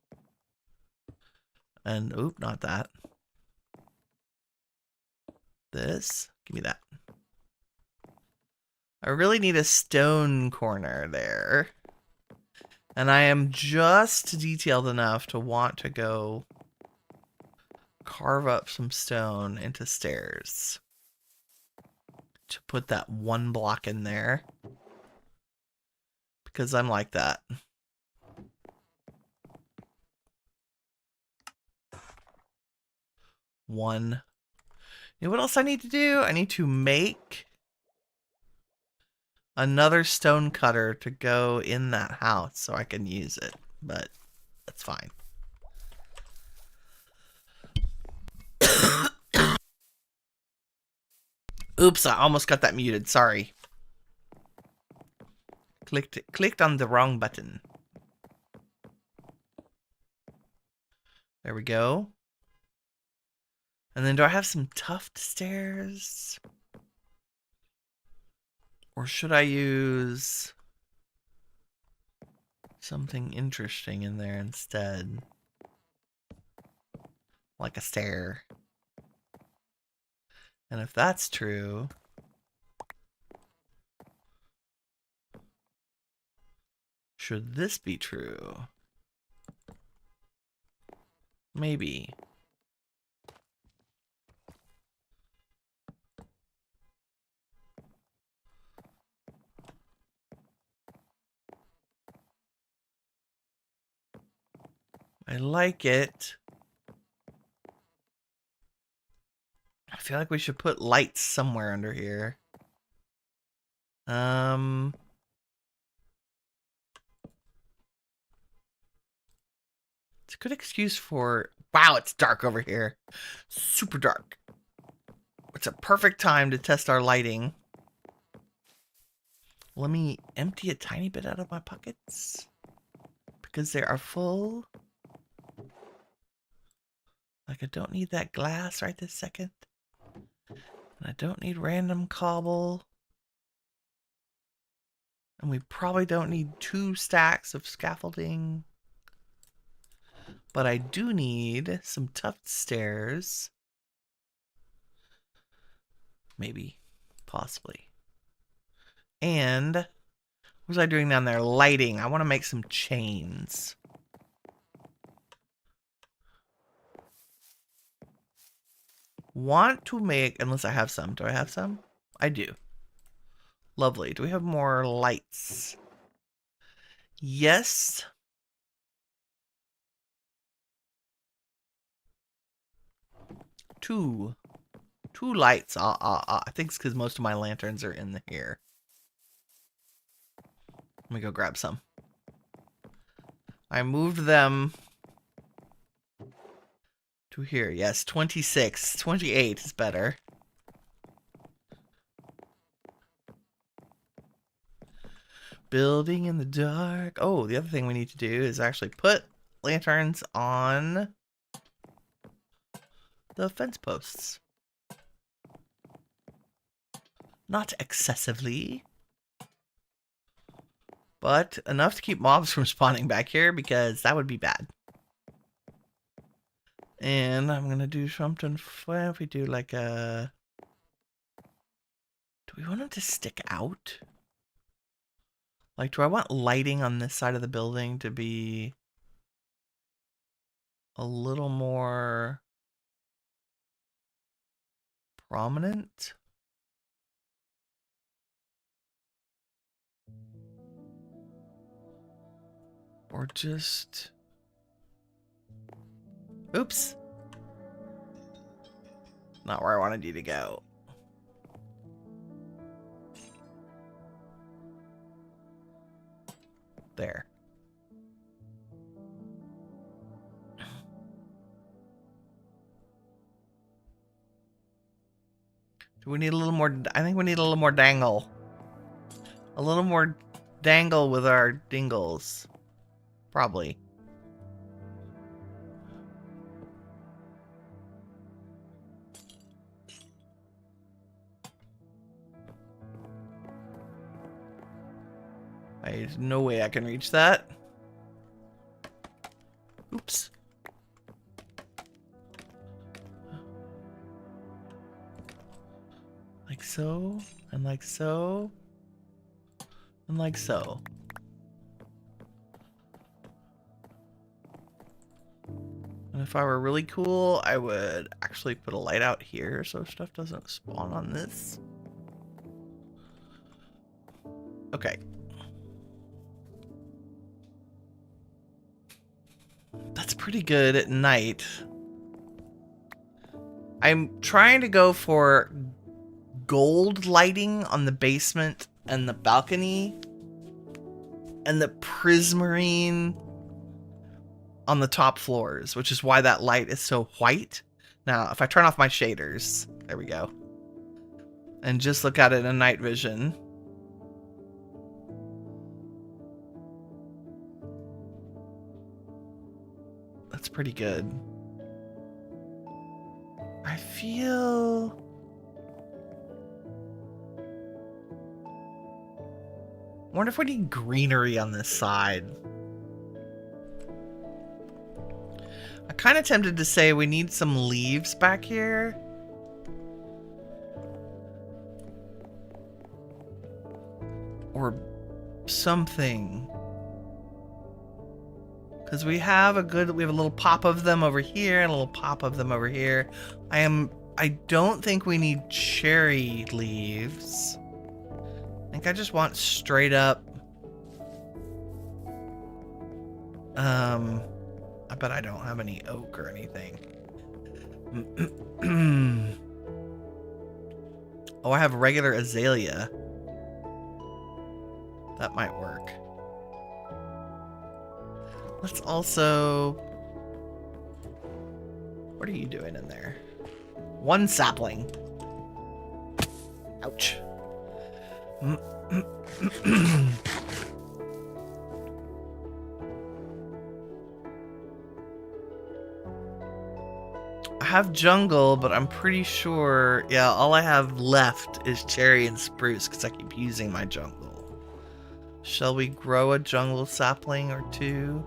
and oop, not that. This, give me that. I really need a stone corner there. And I am just detailed enough to want to go carve up some stone into stairs. To put that 1 block in there. Because I'm like that. One. You know what else I need to do? I need to make another stone cutter to go in that house so I can use it. But that's fine. Oops, I almost got that muted. Sorry. Clicked on the wrong button. There we go. And then do I have some tuft stairs? Or should I use something interesting in there instead? Like a stair. And if that's true, should this be true? Maybe. I like it. I feel like we should put lights somewhere under here. It's a good excuse for... Wow, it's dark over here. Super dark. It's a perfect time to test our lighting. Let me empty a tiny bit out of my pockets. Because they are full. Like, I don't need that glass right this second. And I don't need random cobble. And we probably don't need 2 stacks of scaffolding. But I do need some tuft stairs. Maybe. Possibly. And what was I doing down there? Lighting. I want to make some chains. Want to make, unless I have some. Do I have some? I do. Lovely. Do we have more lights? Yes. Two lights. I think it's because most of my lanterns are in here. Let me go grab some. I moved them to here. Yes, 26. 28 is better. Building in the dark. Oh, the other thing we need to do is actually put lanterns on the fence posts. Not excessively. But enough to keep mobs from spawning back here, because that would be bad. And I'm gonna do something. Well, if we do like a... Do we want it to stick out? Like, do I want lighting on this side of the building to be a little more prominent? Or just... Oops. Not where I wanted you to go. There. Do we need a little more? I think we need a little more dangle. A little more dangle with our dingles. Probably. There's no way I can reach that. Oops. Like so, and like so, and like so. And if I were really cool, I would actually put a light out here so stuff doesn't spawn on this. Okay. That's pretty good at night. I'm trying to go for gold lighting on the basement and the balcony, and the prismarine on the top floors, which is why that light is so white. Now, if I turn off my shaders, there we go, and just look at it in night vision. That's pretty good. I feel... I wonder if we need greenery on this side. I'm kind of tempted to say we need some leaves back here. Or something. Because we have a little pop of them over here and a little pop of them over here. I don't think we need cherry leaves. I think I just want straight up. I bet I don't have any oak or anything. Oh, I have regular azalea. That might work. Let's also... What are you doing in there? One sapling. Ouch. I have jungle, but I'm pretty sure... Yeah, all I have left is cherry and spruce because I keep using my jungle. Shall we grow a jungle sapling or two?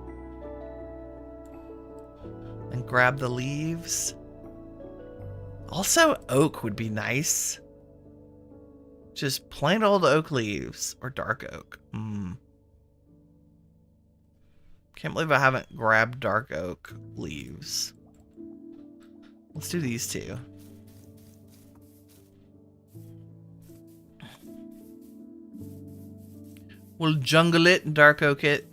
And grab the leaves? Also, oak would be nice. Just plain old oak leaves. Or dark oak. Can't believe I haven't grabbed dark oak leaves. Let's do these two. We'll jungle it and dark oak it.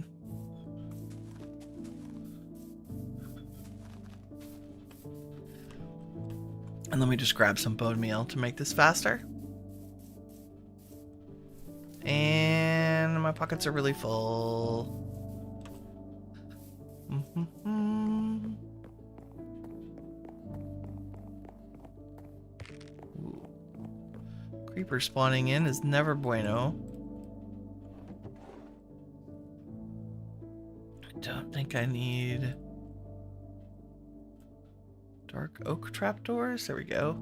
And let me just grab some bone meal to make this faster. And my pockets are really full. Ooh. Creeper spawning in is never bueno. I don't think I need dark oak trapdoors. There we go.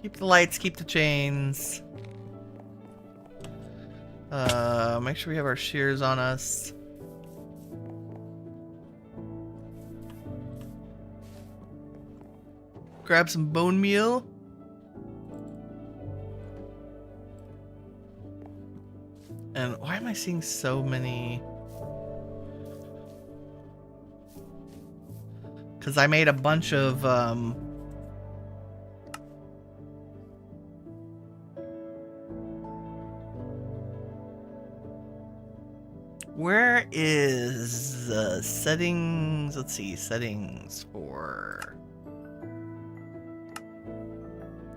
Keep the lights, keep the chains. Make sure we have our shears on us. Grab some bone meal. And why am I seeing so many? Because I made a bunch of where is settings? Let's see, settings for...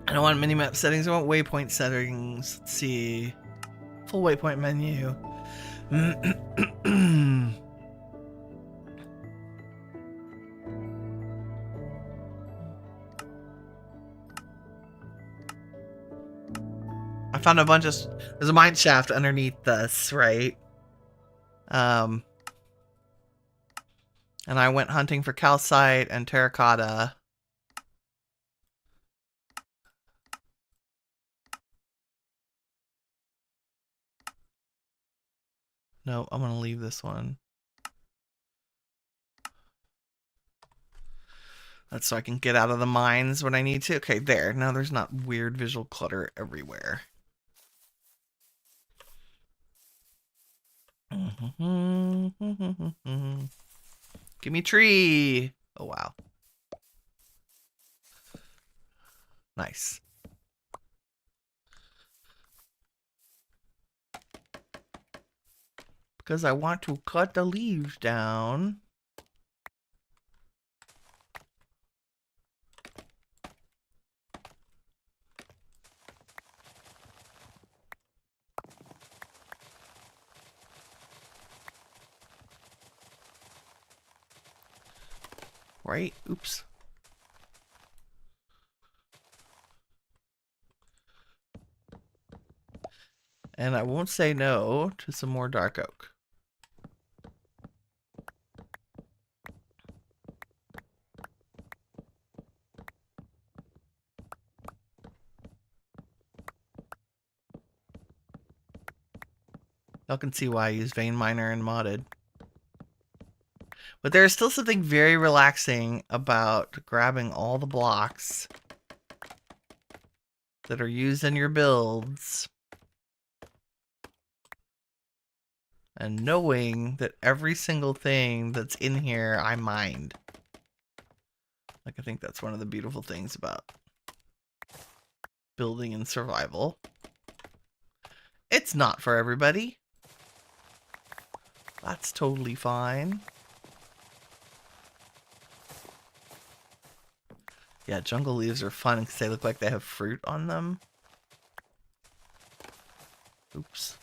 I don't want minimap settings, I want waypoint settings. Let's see. Full waypoint menu. I found a bunch of... There's a mine shaft underneath this, right? And I went hunting for calcite and terracotta. No, I'm gonna leave this one. That's so I can get out of the mines when I need to. Okay, there. Now there's not weird visual clutter everywhere. Give me tree. Oh, wow. Nice. Because I want to cut the leaves down. Right? Oops. And I won't say no to some more dark oak. Y'all can see why I use vein miner and modded. But there is still something very relaxing about grabbing all the blocks that are used in your builds and knowing that every single thing that's in here I mined. Like, I think that's one of the beautiful things about building in survival. It's not for everybody. That's totally fine. Yeah, jungle leaves are fun because they look like they have fruit on them. Oops.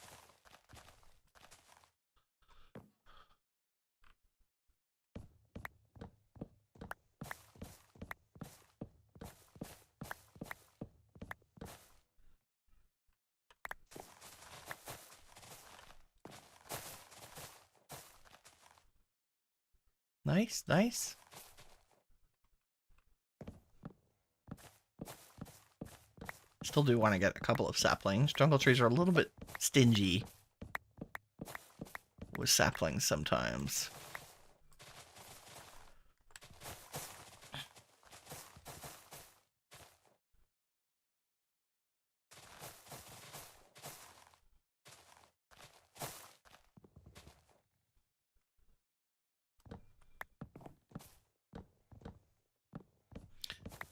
Nice, nice. Still do want to get a couple of saplings. Jungle trees are a little bit stingy with saplings sometimes.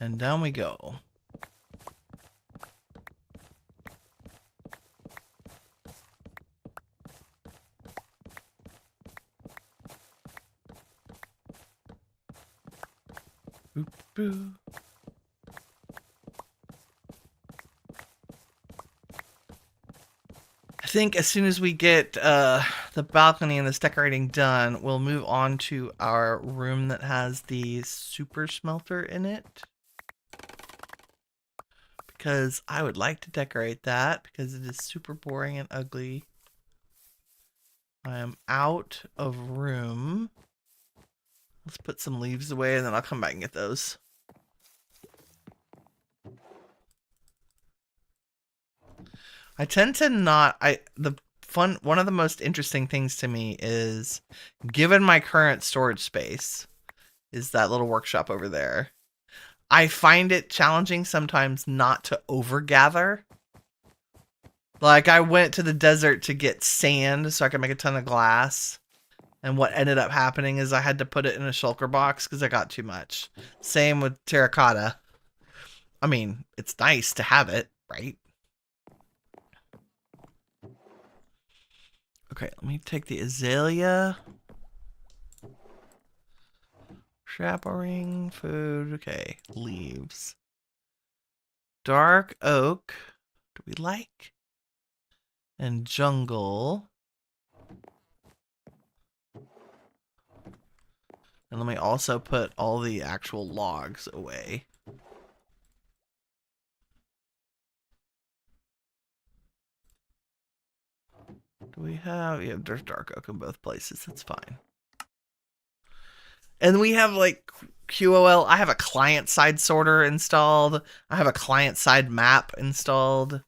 And down we go. Boop, boo. I think as soon as we get the balcony and this decorating done, we'll move on to our room that has the super smelter in it. Because I would like to decorate that because it is super boring and ugly. I am out of room. Let's put some leaves away and then I'll come back and get those. I tend to not... the one of the most interesting things to me is, given my current storage space, is that little workshop over there. I find it challenging sometimes not to overgather. Like, I went to the desert to get sand so I could make a ton of glass. And what ended up happening is I had to put it in a shulker box because I got too much. Same with terracotta. I mean, it's nice to have it, right? Okay, let me take the azalea. Chaperoning, food, okay, leaves. Dark oak, do we like? And jungle. And let me also put all the actual logs away. Do we have, yeah, there's dark oak in both places, that's fine. And we have like QOL, I have a client-side sorter installed. I have a client-side map installed.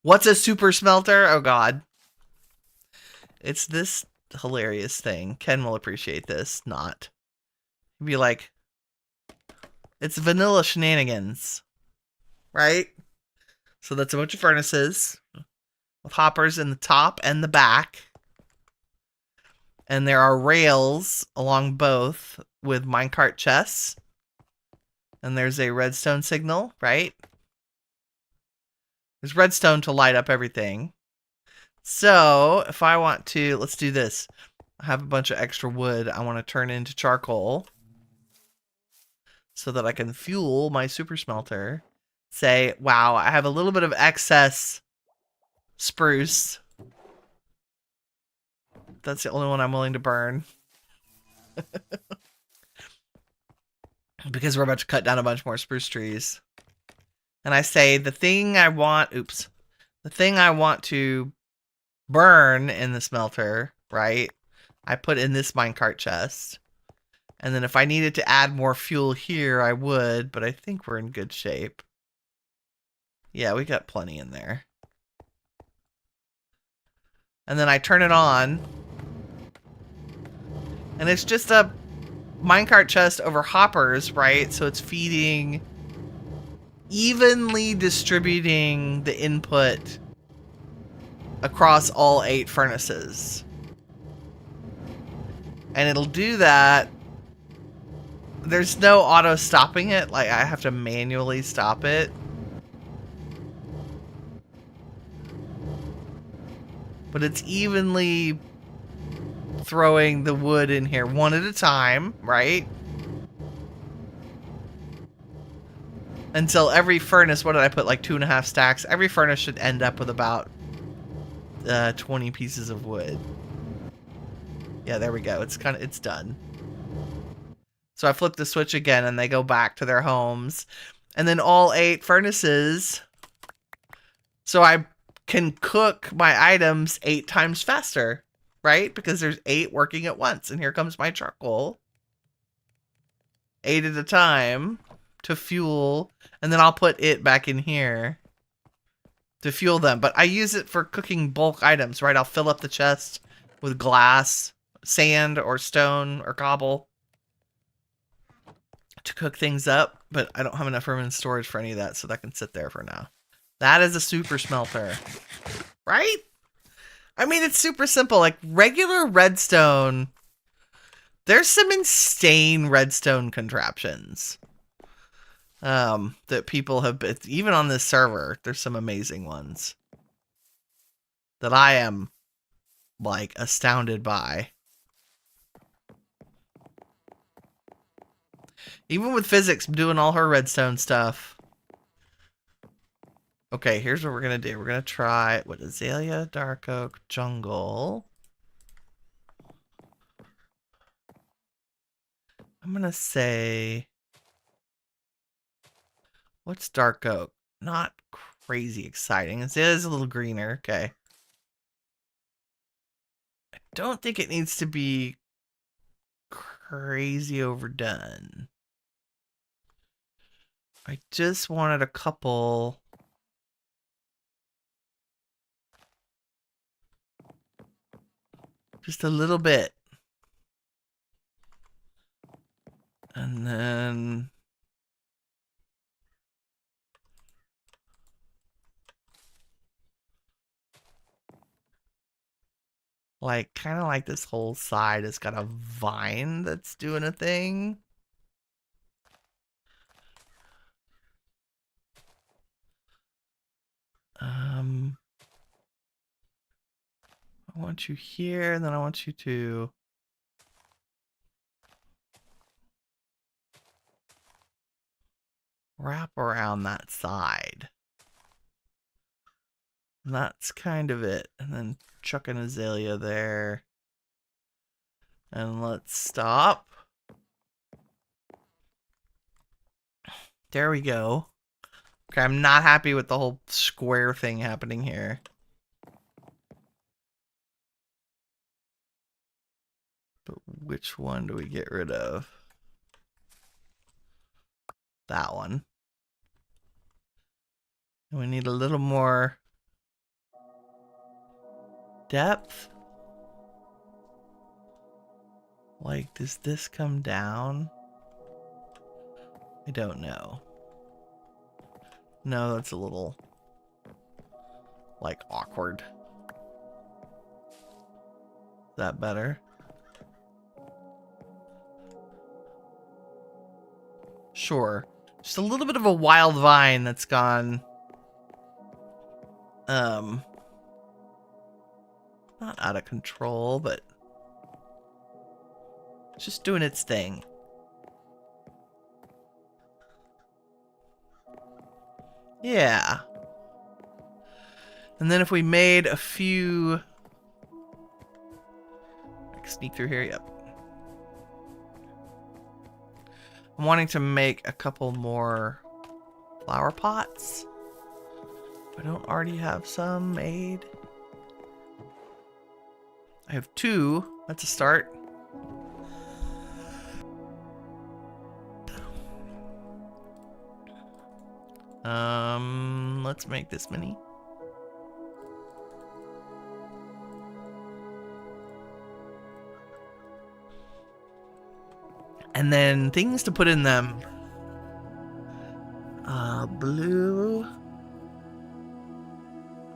What's a super smelter? Oh god. It's this hilarious thing. Ken will appreciate this, not. He'd be like, it's vanilla shenanigans, right? So that's a bunch of furnaces with hoppers in the top and the back. And there are rails along both with minecart chests. And there's a redstone signal, right? There's redstone to light up everything. So if I want to, let's do this. I have a bunch of extra wood I want to turn into charcoal so that I can fuel my super smelter. Say, wow, I have a little bit of excess spruce. That's the only one I'm willing to burn. Because we're about to cut down a bunch more spruce trees. And I say, the thing I want to burn in the smelter, right? I put in this minecart chest. And then if I needed to add more fuel here, I would, but I think we're in good shape. Yeah, we got plenty in there. And then I turn it on. And it's just a minecart chest over hoppers, right? So it's feeding, evenly distributing the input across all 8 furnaces. And it'll do that. There's no auto stopping it. Like, I have to manually stop it. But it's evenly throwing the wood in here one at a time, right? Until every furnace, what did I put, like 2.5 stacks? Every furnace should end up with about 20 pieces of wood. Yeah, there we go. It's done. So I flip the switch again and they go back to their homes. And then all 8 furnaces. So I can cook my items 8 times faster, right? Because there's 8 working at once. And here comes my charcoal. 8 at a time to fuel. And then I'll put it back in here to fuel them. But I use it for cooking bulk items, right? I'll fill up the chest with glass, sand, or stone, or cobble to cook things up. But I don't have enough room in storage for any of that, so that can sit there for now. That is a super smelter, right? I mean, it's super simple. Like regular redstone, there's some insane redstone contraptions that people have been, even on this server, there's some amazing ones that I am like astounded by. Even with physics doing all her redstone stuff. Okay, here's what we're gonna do. We're gonna try what, azalea, dark oak, jungle. I'm gonna say, what's dark oak? Not crazy exciting. Azalea's a little greener. Okay. I don't think it needs to be crazy overdone. I just wanted a couple Just a little bit. And then... like, kind of like this whole side has got a vine that's doing a thing. I want you here, and then I want you to wrap around that side. And that's kind of it. And then chuck an azalea there. And let's stop. There we go. Okay, I'm not happy with the whole square thing happening here. But which one do we get rid of? That one. And we need a little more depth. Like, does this come down? I don't know. No, that's a little, like, awkward. Is that better? Sure. Just a little bit of a wild vine that's gone, not out of control, but it's just doing its thing. Yeah. And then if we made a few... sneak through here, yep. I'm wanting to make a couple more flower pots. I don't already have some made. I have 2. That's a start. Let's make this many. And then things to put in them. Blue.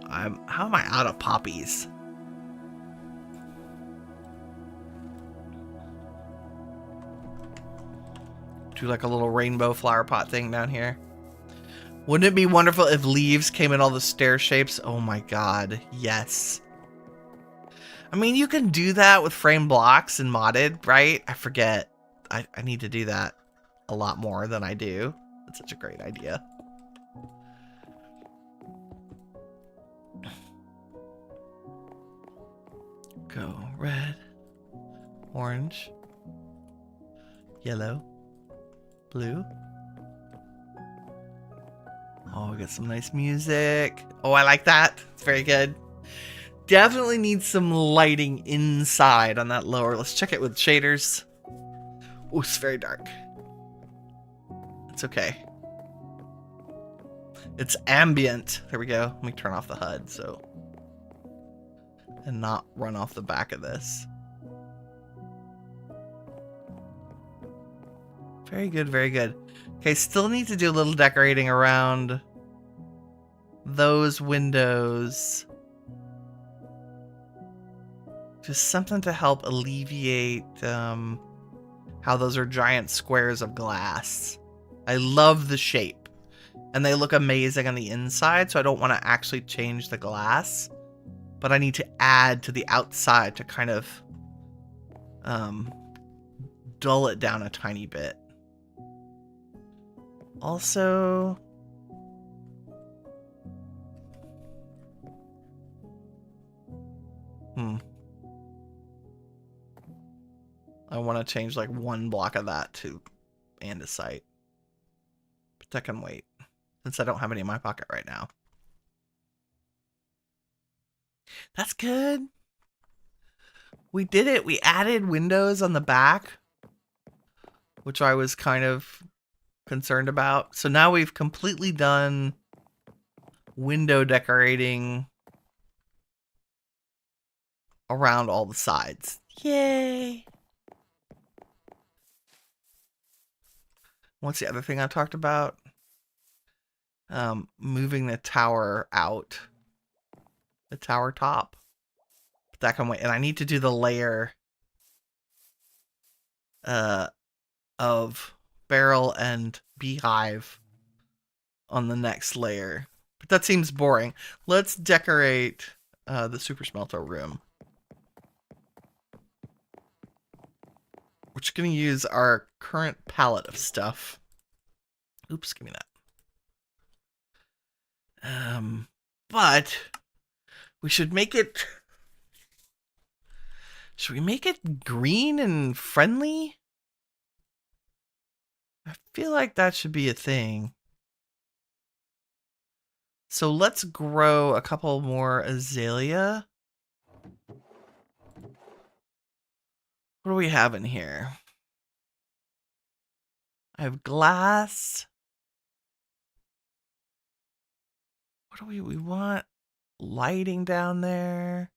How am I out of poppies? Do like a little rainbow flower pot thing down here. Wouldn't it be wonderful if leaves came in all the stair shapes? Oh my god, yes. I mean, you can do that with frame blocks and modded, right? I forget. I need to do that a lot more than I do. That's such a great idea. Go red, orange, yellow, blue. Oh, we got some nice music. Oh, I like that. It's very good. Definitely needs some lighting inside on that lower. Let's check it with shaders. Oh, it's very dark. It's okay. It's ambient. There we go. Let me turn off the HUD so... and not run off the back of this. Very good, very good. Okay, still need to do a little decorating around those windows. Just something to help alleviate how those are giant squares of glass. I love the shape. And they look amazing on the inside, so I don't want to actually change the glass. But I need to add to the outside to kind of dull it down a tiny bit. Also, I want to change like one block of that to andesite. But that can wait, since I don't have any in my pocket right now. That's good. We did it. We added windows on the back, which I was kind of concerned about. So now we've completely done window decorating around all the sides. Yay! What's the other thing I talked about? Moving the tower out. The tower top. But that can wait. And I need to do the layer of barrel and beehive on the next layer. But that seems boring. Let's decorate the super smelter room. We're just going to use our current palette of stuff. Oops, give me that. But we should make it... Should we make it green and friendly? I feel like that should be a thing. So let's grow a couple more azalea. What do we have in here? I have glass. What do we want? Lighting down there.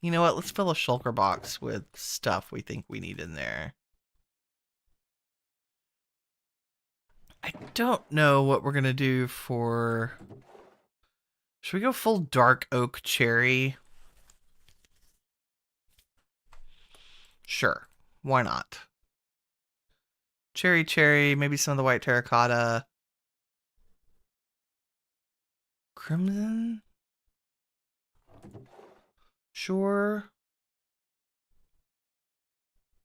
You know what? Let's fill a shulker box with stuff we think we need in there. I don't know what we're going to do for... Should we go full dark oak cherry? Sure. Why not? Cherry, maybe some of the white terracotta. Crimson? Sure.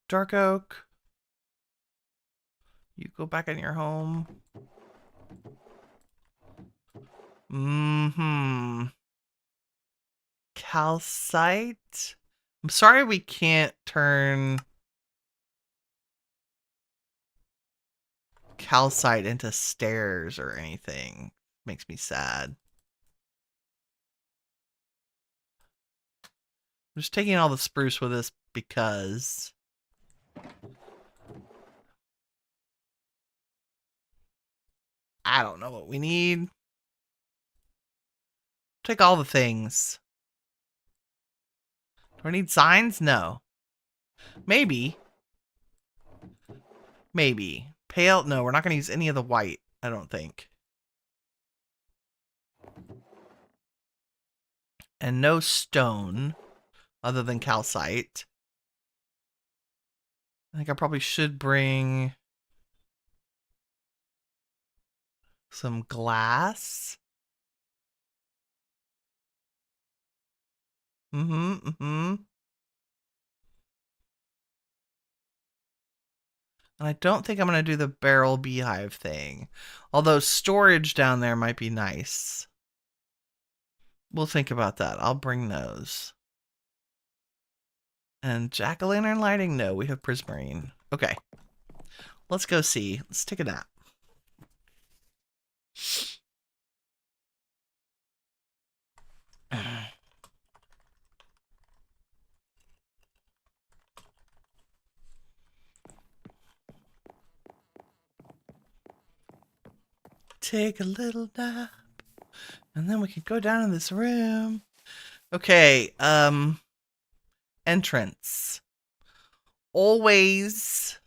Dark oak. You go back in your home. Calcite? I'm sorry we can't turn calcite into stairs or anything. Makes me sad. I'm just taking all the spruce with us because... I don't know what we need. Take all the things. Do I need signs? No. Maybe. Maybe. Pale? No, we're not going to use any of the white, I don't think. And no stone, other than calcite. I think I probably should bring some glass. And I don't think I'm going to do the barrel beehive thing. Although storage down there might be nice. We'll think about that. I'll bring those. And jack-o'-lantern lighting? No, we have prismarine. Okay. Let's go see. Let's take a nap. Take a little nap. And then we can go down in this room. Okay, entrance. Always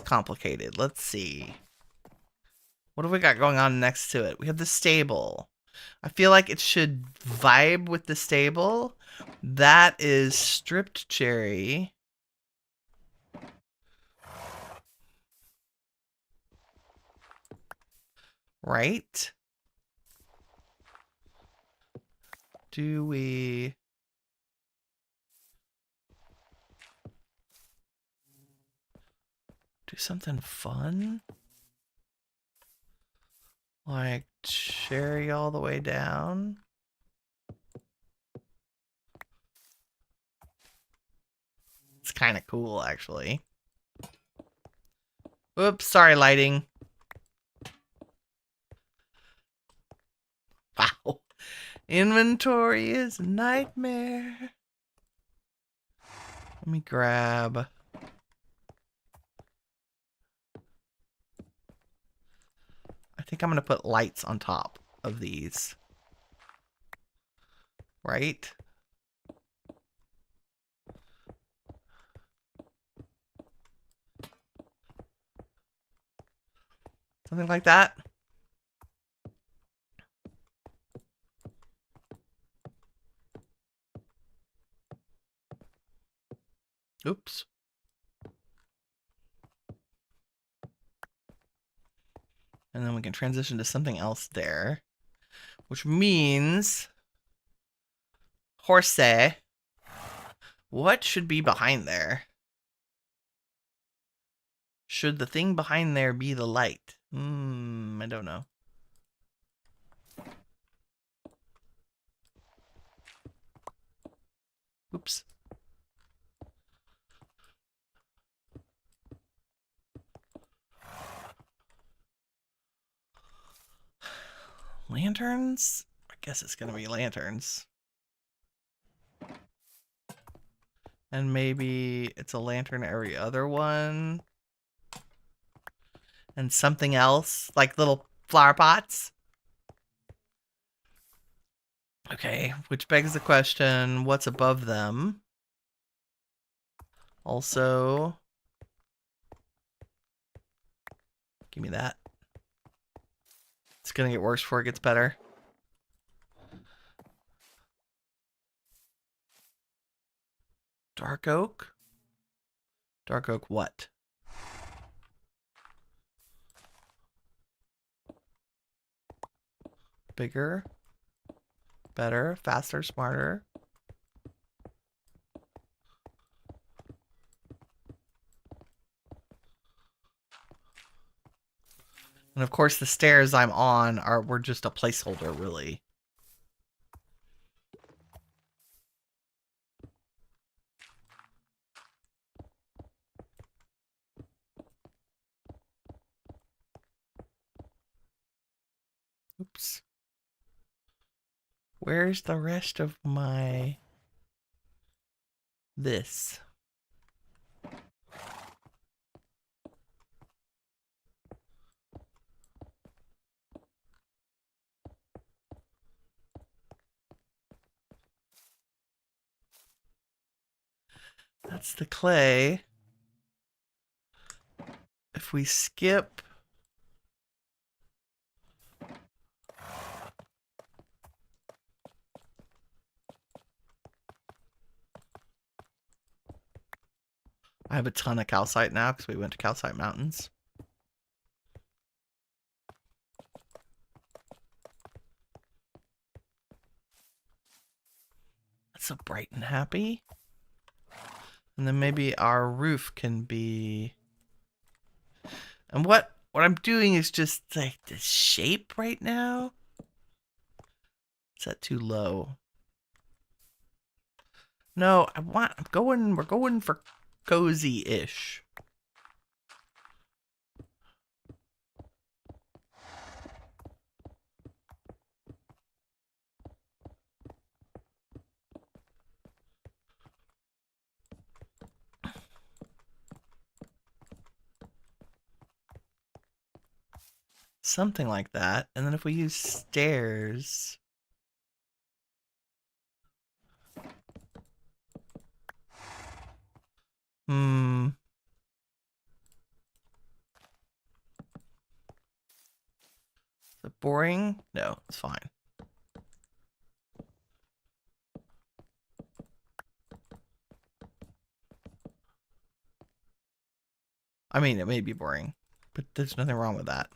complicated. Let's see. What have we got going on next to it? We have the stable. I feel like it should vibe with the stable. That is stripped cherry. Right? Do we... do something fun? Like cherry all the way down? It's kind of cool, actually. Oops, sorry, lighting. Wow. Inventory is a nightmare. Let me grab... I think I'm going to put lights on top of these. right? Something like that. Oops. And then we can transition to something else there. Which means... Horsey. What should be behind there? Should the thing behind there be the light? I don't know. Oops. Lanterns? I guess it's gonna be lanterns. And maybe it's a lantern every other one. And something else, like little flower pots. Okay, which begs the question, what's above them? Also, give me that. It's gonna get worse before it gets better. Dark oak? Dark oak what? Bigger, better, faster, smarter. And of course the stairs I'm on were just a placeholder, really. Oops. Where's the rest of my... this? That's the clay. If we skip... I have a ton of calcite now because we went to Calcite Mountains. That's so bright and happy. And then maybe our roof can be... And what I'm doing is just like this shape right now. Is that too low? No, we're going for cozy-ish. Something like that. And then if we use stairs... Is it boring? No, it's fine. I mean, it may be boring, but there's nothing wrong with that.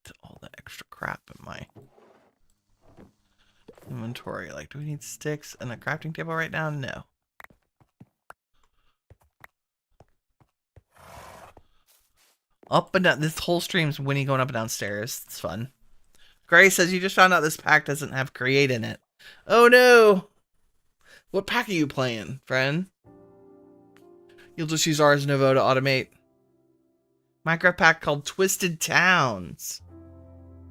Get all the extra crap in my inventory. Like, do we need sticks and a crafting table right now? No. Up and down. This whole stream's Winnie going up and down stairs. It's fun. Gray says, you just found out this pack doesn't have create in it. Oh no! What pack are you playing, friend? You'll just use Ars Nouveau to automate. Minecraft pack called Twisted Towns.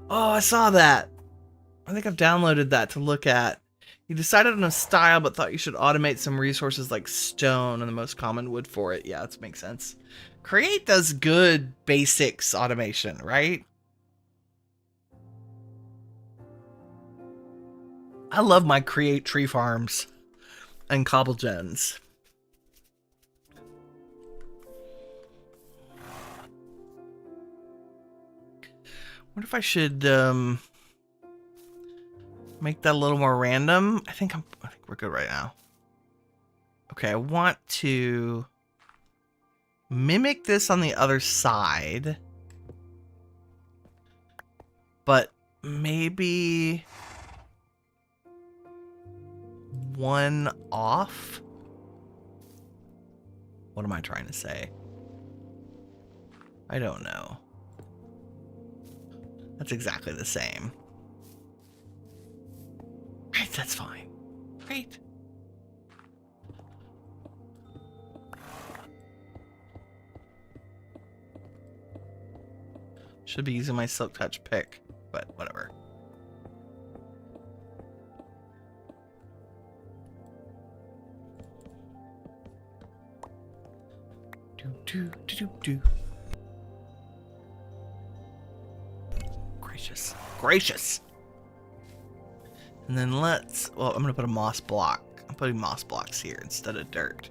Oh, I saw that. I think I've downloaded that to look at. You decided on a style, but thought you should automate some resources like stone and the most common wood for it. Yeah, that makes sense. Create does good basics automation, right? I love my create tree farms and cobble gens. What if I should make that a little more random? I think we're good right now. Okay, I want to mimic this on the other side, but maybe one off. What am I trying to say? I don't know. That's exactly the same. Right, that's fine. Great. Should be using my silk touch pick, but whatever. Do. Gracious. Gracious. And then well, I'm gonna put a moss block. I'm putting moss blocks here instead of dirt.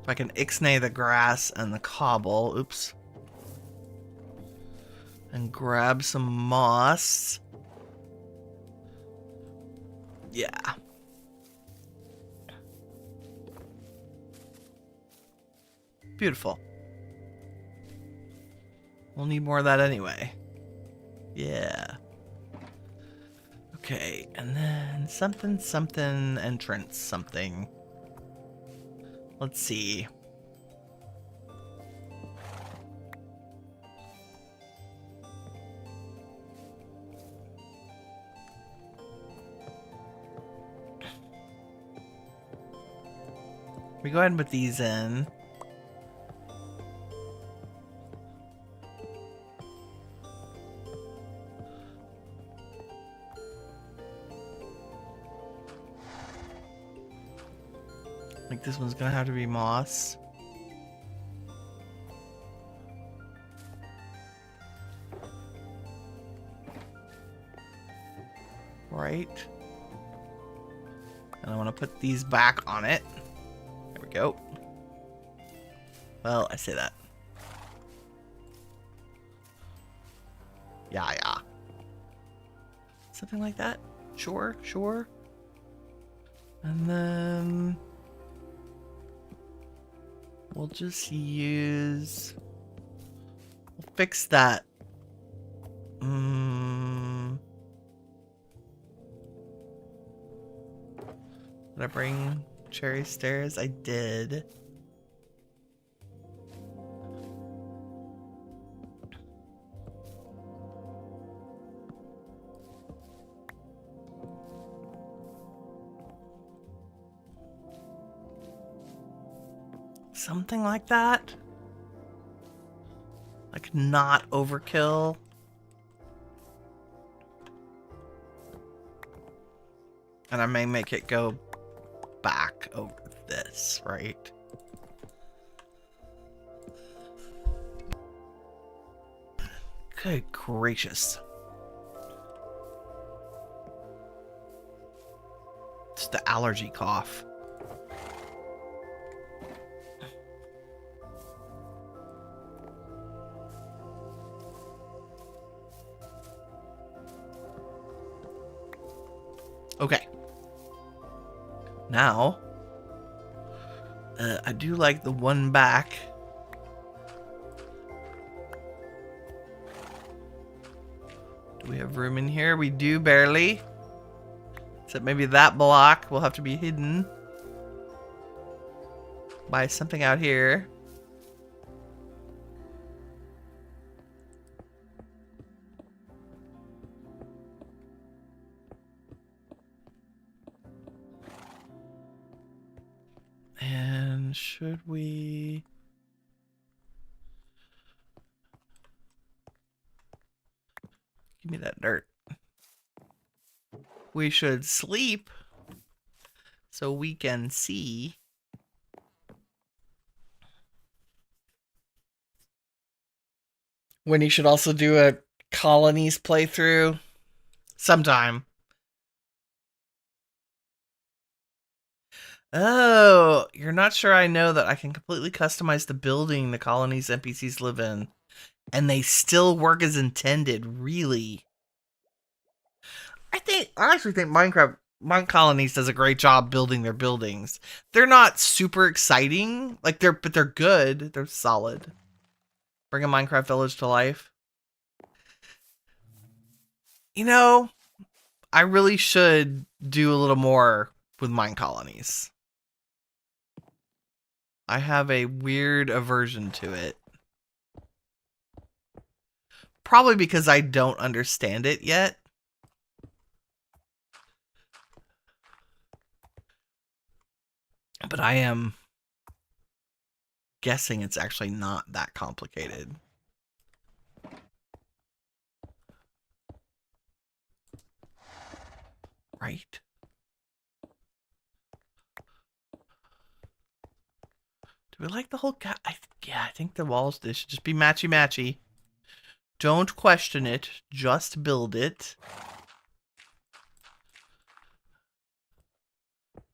If I can ixnay the grass and the cobble, oops. And grab some moss. Yeah. Beautiful. We'll need more of that anyway. Yeah. Okay, and then something entrance something. Let's see. We go ahead and put these in. Like this one's gonna have to be moss. Right. And I want to put these back on it. There we go. Well, I say that. Yeah. Something like that. Sure. And then we'll just use... We'll fix that. Did I bring cherry stairs? I did. Something like that. Like not overkill. And I may make it go back over this, right? Good gracious. It's the allergy cough. Okay. Now, I do like the one back. Do we have room in here? We do barely. Except maybe that block will have to be hidden by something out here. And should we... Give me that dirt. We should sleep so we can see. Winnie should also do a colonies playthrough sometime. Oh, you're not sure I know that I can completely customize the building the colonies NPCs live in, and they still work as intended, really. I actually think Minecraft Colonies does a great job building their buildings. They're not super exciting, but they're good. They're solid. Bring a Minecraft village to life. You know, I really should do a little more with mine colonies. I have a weird aversion to it. Probably because I don't understand it yet. But I am guessing it's actually not that complicated. Right? Do we like the whole guy? Yeah, I think the walls should just be matchy-matchy. Don't question it. Just build it.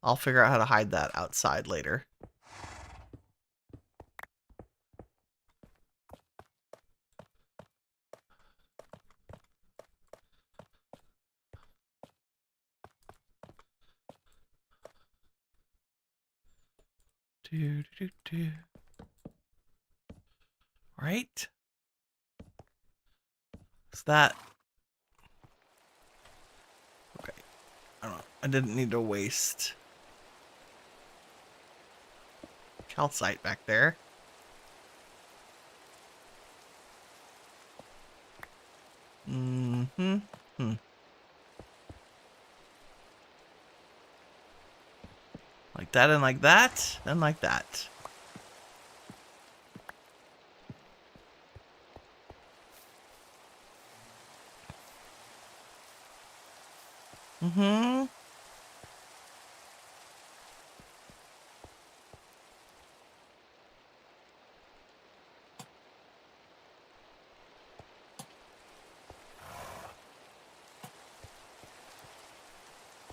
I'll figure out how to hide that outside later. Right? Is that... Okay. I don't know. I didn't need to waste calcite back there. Mm-hmm. Like that and like that and like that. Mm-hmm.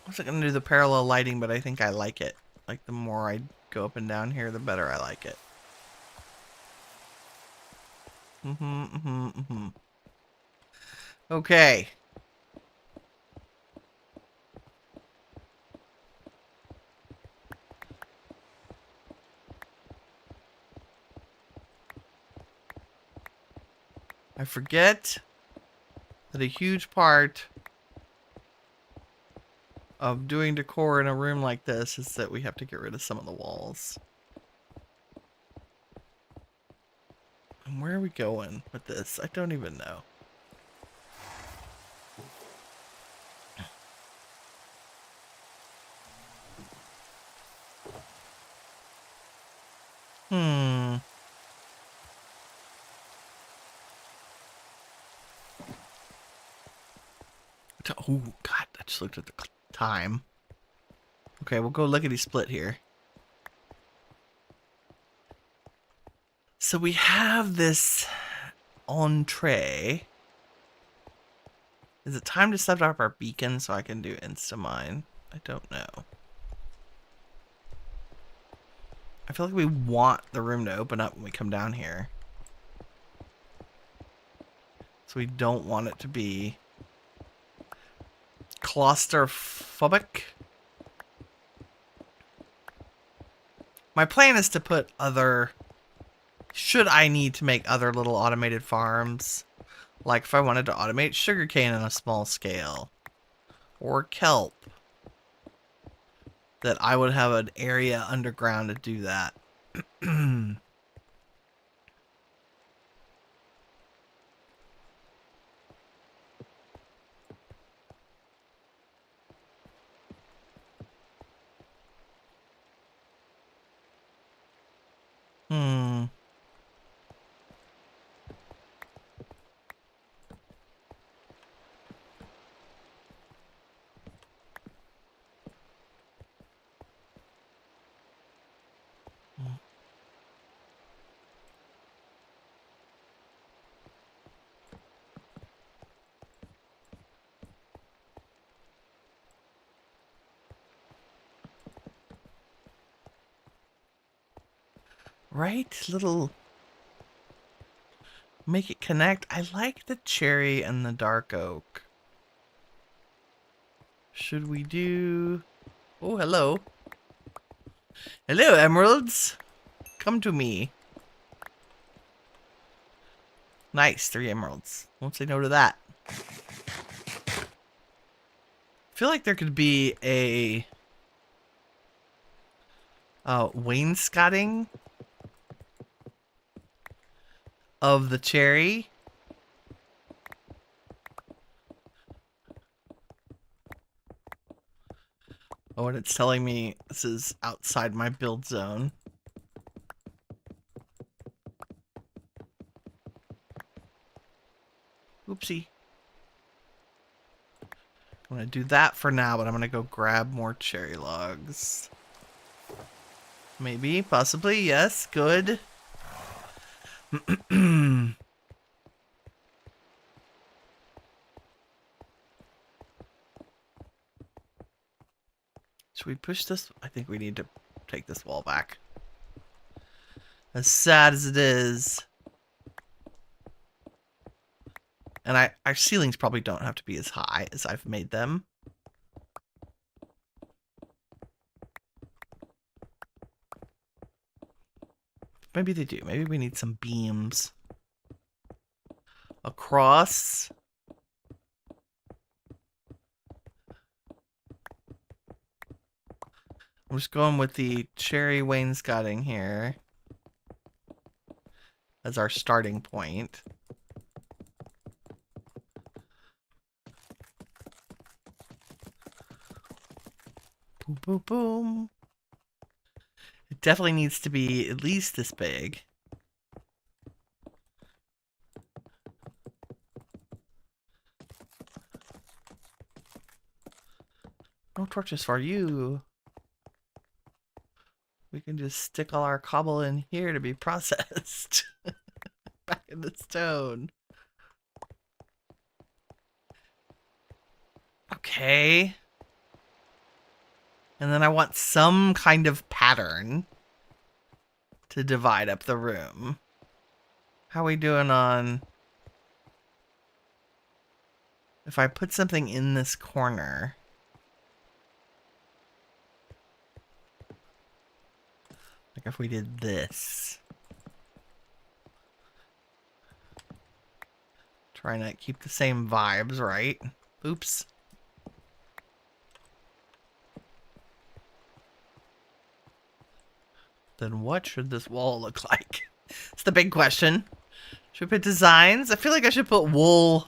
I was gonna do the parallel lighting, but I think I like it. Like the more I go up and down here, the better I like it. Okay. I forget that a huge part of doing decor in a room like this is that we have to get rid of some of the walls. And where are we going with this? I don't even know. Oh, God, I just looked at the time. Okay, we'll go lickety split here. So we have this entree. Is it time to set up our beacon so I can do insta-mine? I don't know. I feel like we want the room to open up when we come down here. So we don't want it to be claustrophobic. My plan is to put other... Should I need to make other little automated farms, like if I wanted to automate sugarcane on a small scale, or kelp, that I would have an area underground to do that. Right? Little... Make it connect. I like the cherry and the dark oak. Should we do... Oh, hello. Hello, emeralds. Come to me. Nice, 3 emeralds. Won't say no to that. I feel like there could be a wainscoting of the cherry. Oh, and it's telling me this is outside my build zone. Oopsie. I'm gonna do that for now, but I'm gonna go grab more cherry logs. Maybe, possibly, yes, good. Should we push this? I think we need to take this wall back. As sad as it is. And our ceilings probably don't have to be as high as I've made them. Maybe they do. Maybe we need some beams across. I'm just going with the cherry wainscoting here as our starting point. Boom, boom, boom. It definitely needs to be at least this big. No torches for you. We can just stick all our cobble in here to be processed. Back in the stone. Okay. And then I want some kind of pattern to divide up the room. How are we doing on... If I put something in this corner... Like if we did this. Trying to keep the same vibes, right? Oops. Then what should this wall look like? It's the big question. Should we put designs? I feel like I should put wool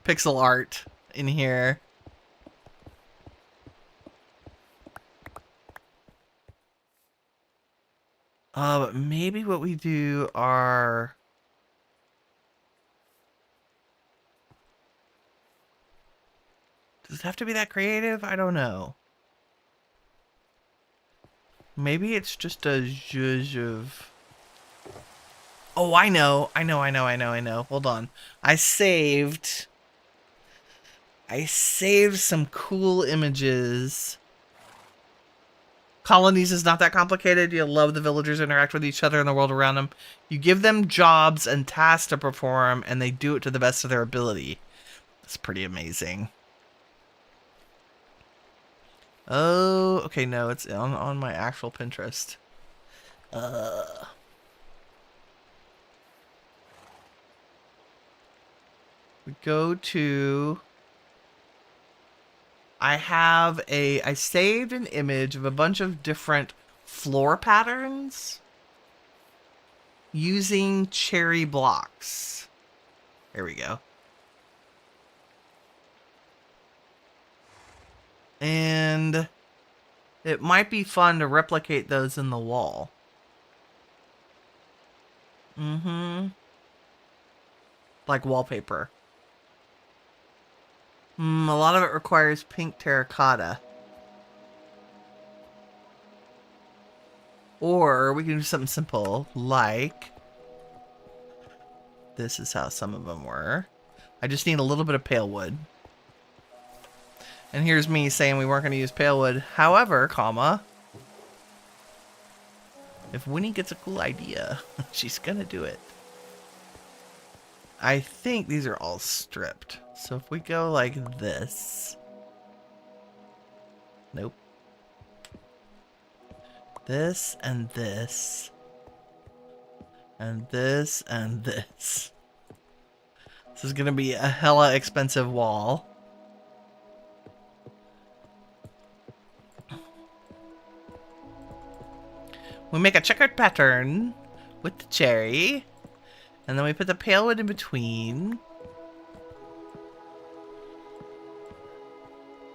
pixel art in here. But maybe what we do are... Does it have to be that creative? I don't know. Maybe it's just a zhuzh of... Oh, I know. Hold on. I saved some cool images. Colonies is not that complicated. You love the villagers interact with each other and the world around them. You give them jobs and tasks to perform, and they do it to the best of their ability. That's pretty amazing. Oh, okay, no, it's on my actual Pinterest. We go to... I saved an image of a bunch of different floor patterns using cherry blocks. There we go. And it might be fun to replicate those in the wall. Like wallpaper. A lot of it requires pink terracotta. Or we can do something simple, like... This is how some of them were. I just need a little bit of pale wood. And here's me saying we weren't going to use pale wood. However, comma... If Winnie gets a cool idea, she's gonna do it. I think these are all stripped. So if we go like this. Nope. This and this. And this and this. This is gonna be a hella expensive wall. We make a checkered pattern with the cherry. And then we put the pale wood in between.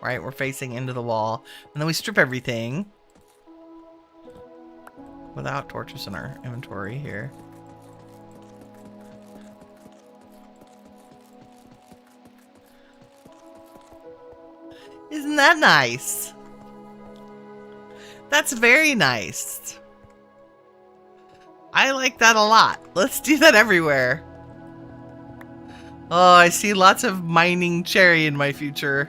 Right, we're facing into the wall. And then we strip everything. Without torches in our inventory here. Isn't that nice? That's very nice. I like that a lot. Let's do that everywhere. Oh, I see lots of mining cherry in my future.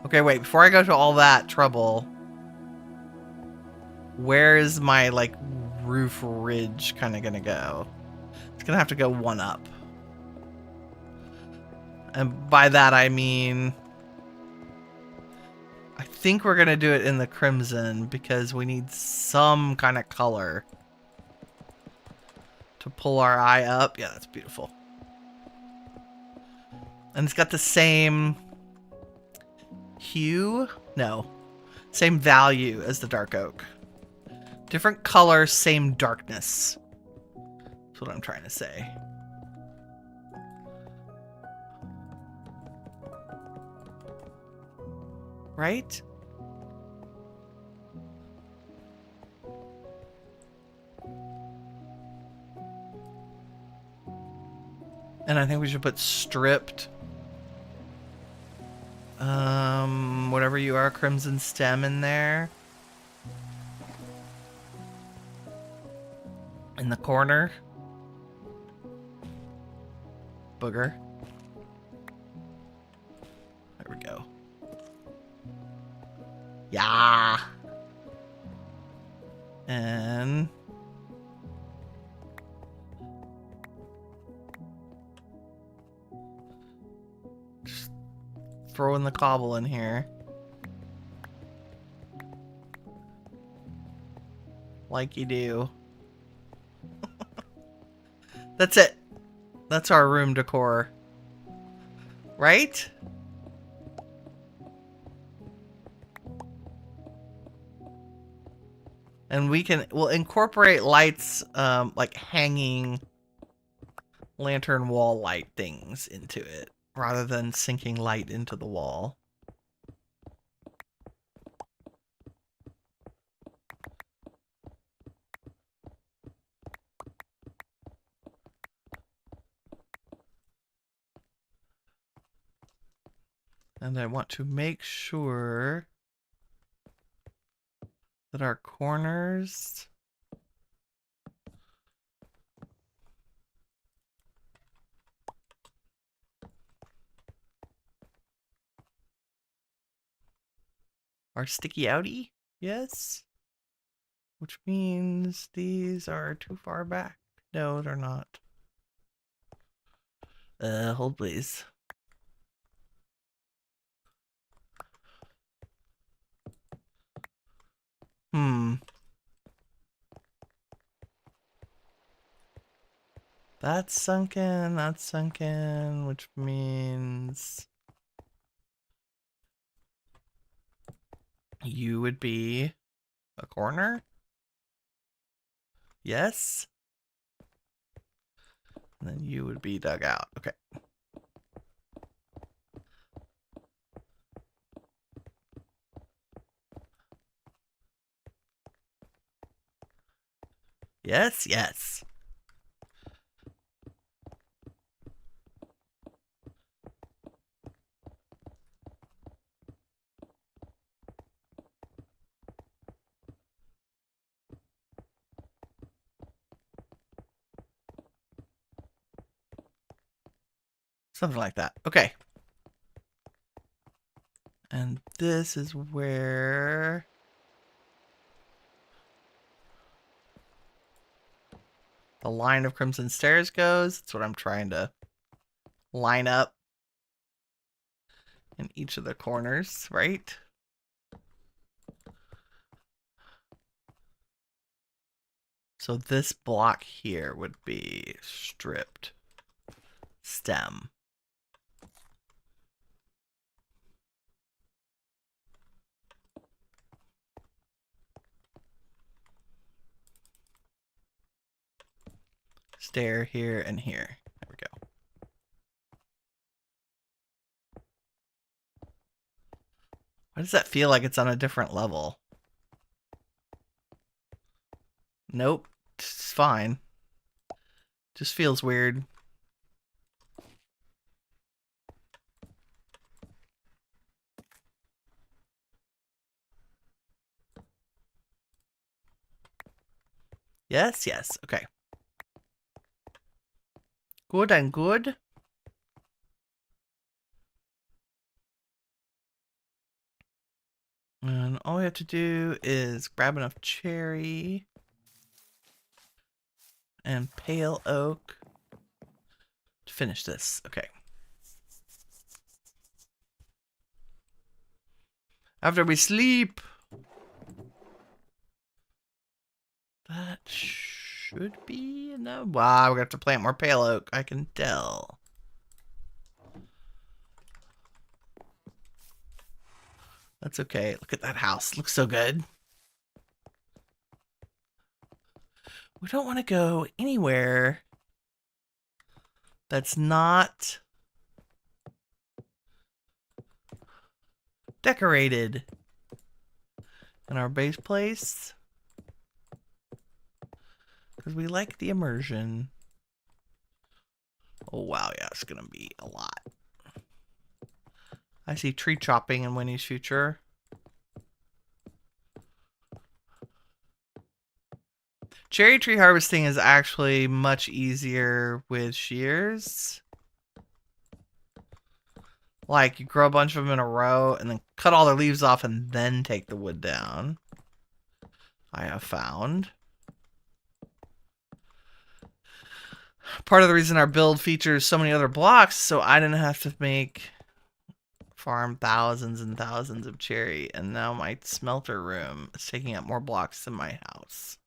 Okay, wait, before I go to all that trouble, where is my, like, roof ridge kind of gonna go? It's gonna have to go one up. And by that I mean, I think we're gonna do it in the crimson because we need some kind of color to pull our eye up. Yeah, that's beautiful. And it's got the same hue? No. Same value as the dark oak. Different color, same darkness. That's what I'm trying to say. Right? And I think we should put stripped. Whatever you are, crimson stem in there. In the corner. Booger. There we go. Yeah. And just throw in the cobble in here. Like you do. That's it. That's our room decor. Right? And we'll incorporate lights, like hanging lantern wall light things into it, rather than sinking light into the wall. And I want to make sure that our corners are sticky outy. Yes. Which means these are too far back. No, they're not. Hold please. That's sunken, which means you would be a corner? Yes? And then you would be dug out. Okay. Yes, yes. Something like that. Okay. And this is where the line of crimson stairs goes. That's what I'm trying to line up in each of the corners, right? So this block here would be stripped stem. Stair here and here. There we go. Why does that feel like it's on a different level? Nope. It's fine. Just feels weird. Yes, yes. Okay. Good and good. And all we have to do is grab enough cherry and pale oak to finish this. Okay. After we sleep. That should be enough. Wow, we're gonna have to plant more pale oak. I can tell. That's okay. Look at that house. Looks so good. We don't want to go anywhere that's not decorated in our base place. Because we like the immersion. Oh, wow. Yeah, it's going to be a lot. I see tree chopping in Winnie's future. Cherry tree harvesting is actually much easier with shears. Like, you grow a bunch of them in a row and then cut all their leaves off and then take the wood down. I have found. Part of the reason our build features so many other blocks, so I didn't have to farm thousands and thousands of cherry, and now my smelter room is taking up more blocks than my house.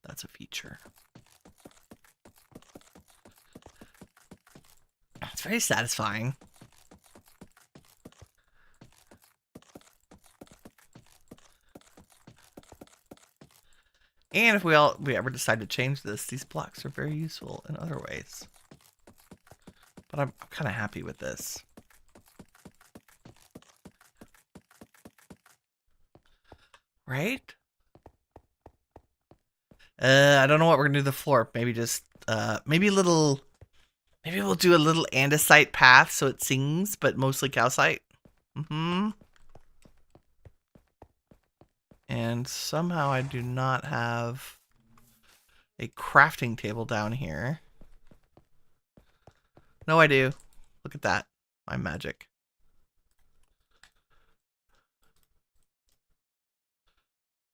That's a feature. It's very satisfying. And if we ever decide to change this, these blocks are very useful in other ways. But I'm kind of happy with this. Right? I don't know what we're gonna do to the floor. Maybe just maybe we'll do a little andesite path so it sings, but mostly calcite. And somehow I do not have a crafting table down here. No, I do. Look at that. My magic.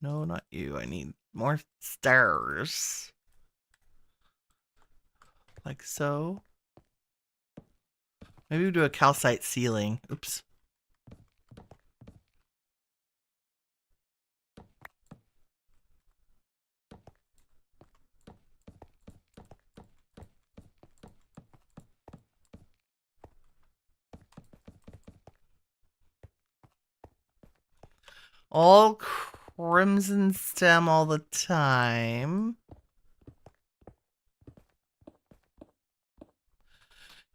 No, not you. I need more stairs. Like so. Maybe we'll do a calcite ceiling. Oops. All crimson stem all the time.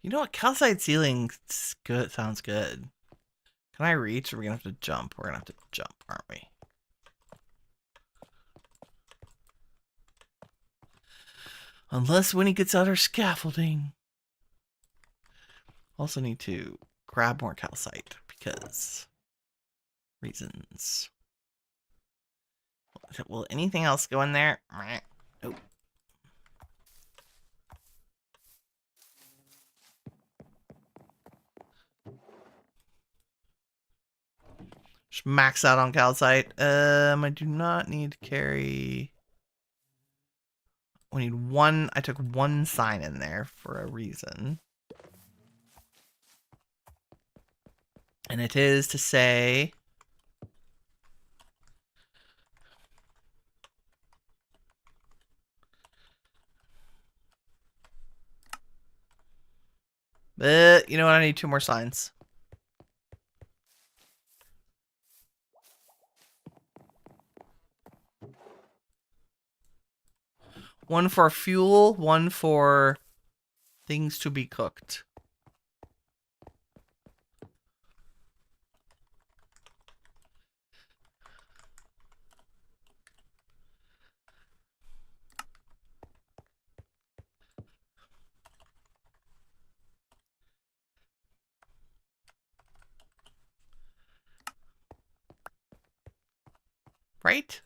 You know what? Calcite ceiling good. Sounds good. Can I reach? Or are we gonna have to jump? We're gonna have to jump, aren't we? Unless Winnie gets out her scaffolding. Also need to grab more calcite because reasons. Will anything else go in there? Nope. Just max out on calcite. I do not need to carry We need one. I took one sign in there for a reason. And it is to say... But you know what? I need 2 more signs. One for fuel, one for things to be cooked. Right?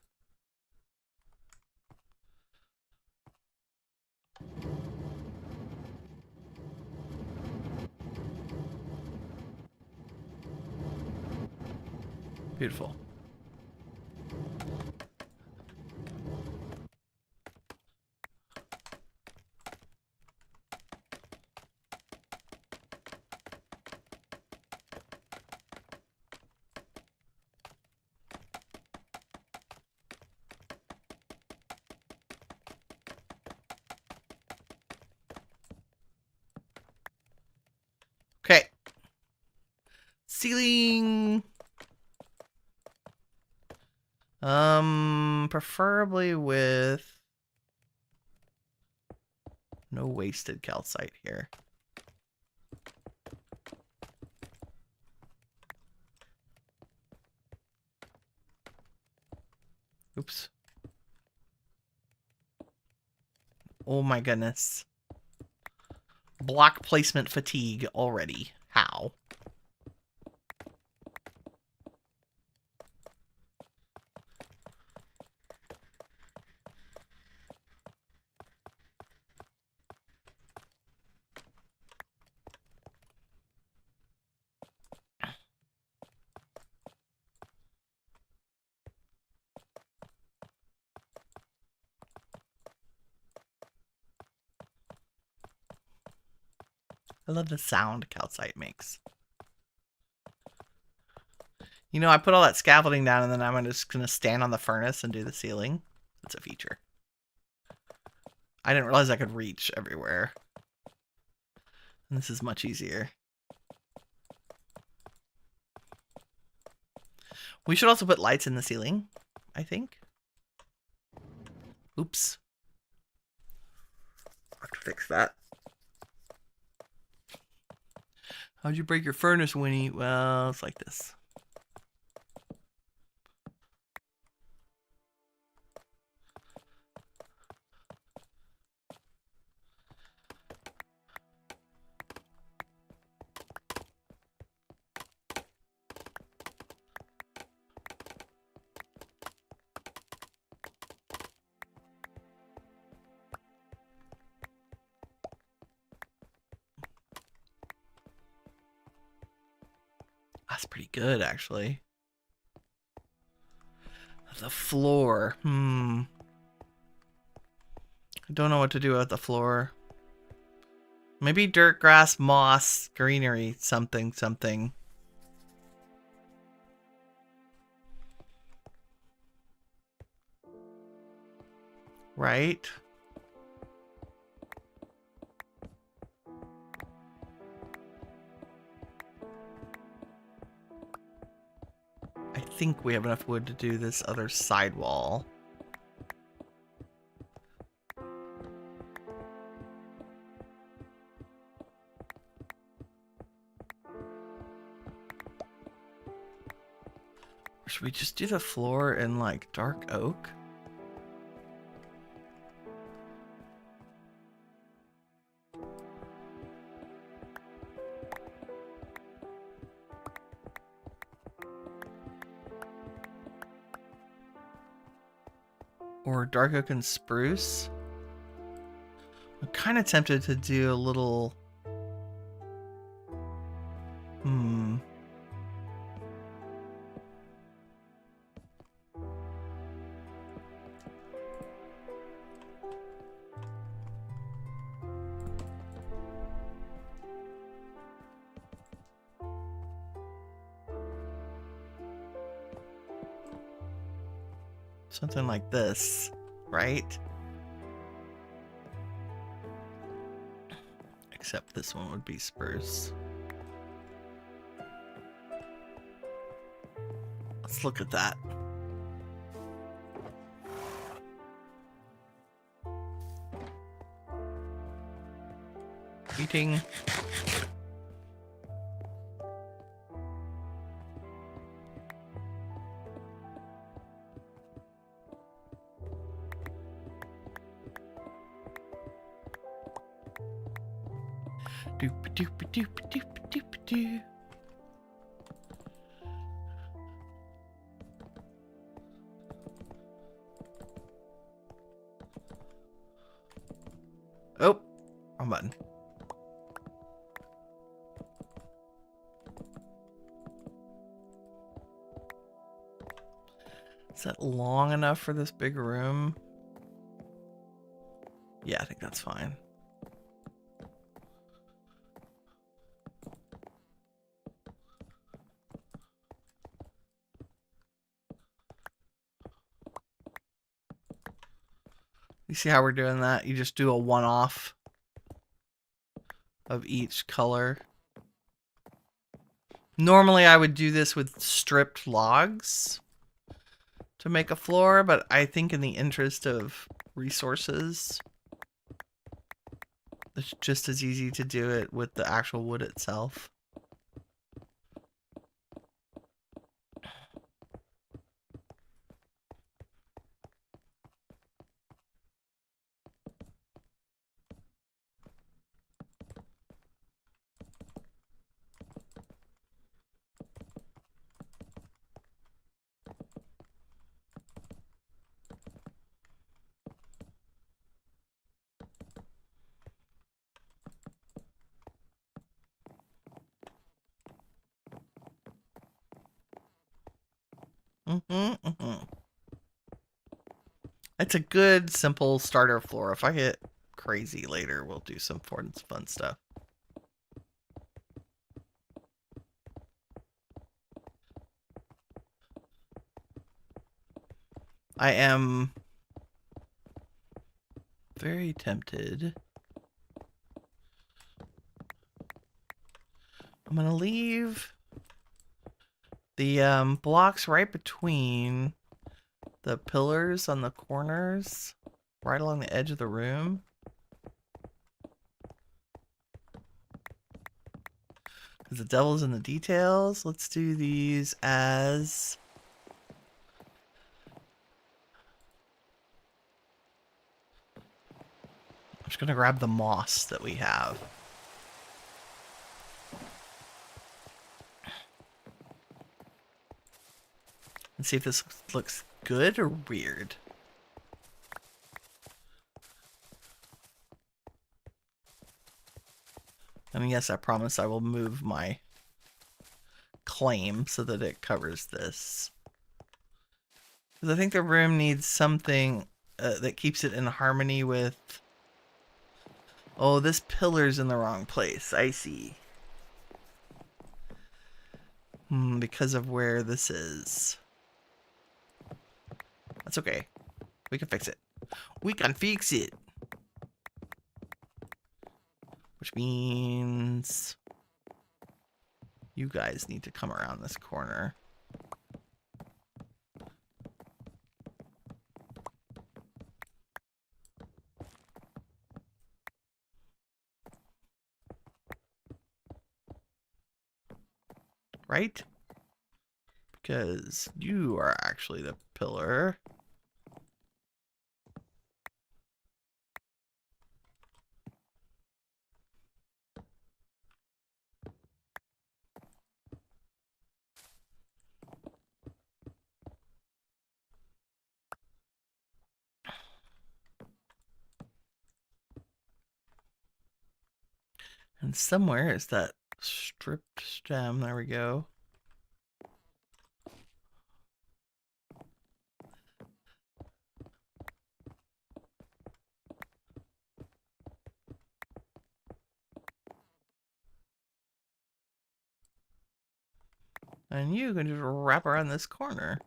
Beautiful. Okay. Ceiling. Preferably with no wasted calcite here. Oops. Oh my goodness. Block placement fatigue already. How? I love the sound calcite makes. You know, I put all that scaffolding down and then I'm just going to stand on the furnace and do the ceiling. It's a feature. I didn't realize I could reach everywhere. And this is much easier. We should also put lights in the ceiling, I think. Oops. I have to fix that. How'd you break your furnace, Winnie? Well, it's like this. That's pretty good, actually. The floor. I don't know what to do with the floor. Maybe dirt, grass, moss, greenery, something, something. Right? I think we have enough wood to do this other sidewall. Or should we just do the floor in like dark oak? Or dark oak and spruce? I'm kind of tempted to do a little... Something like this, right? Except this one would be spruce. Let's look at that. Eating. Doop doop doop doop doop doop. Oh, wrong button. Is that long enough for this big room? Yeah, I think that's fine. You see how we're doing that? You just do a one-off of each color. Normally I would do this with stripped logs to make a floor, but I think in the interest of resources, it's just as easy to do it with the actual wood itself. It's a good, simple starter floor. If I get crazy later, we'll do some fun stuff. I am very tempted. I'm gonna leave the blocks right between the pillars on the corners, right along the edge of the room. Because the devil's in the details. Let's do these as... I'm just gonna grab the moss that we have. And see if this looks good or weird. And yes, I promise I will move my claim so that it covers this. Because I think the room needs something that keeps it in harmony with... Oh, this pillar's in the wrong place. I see. Because of where this is. That's okay. We can fix it. We can fix it. Which means you guys need to come around this corner. Right? Because you are actually the pillar. And somewhere is that stripped stem. There we go. And you can just wrap around this corner.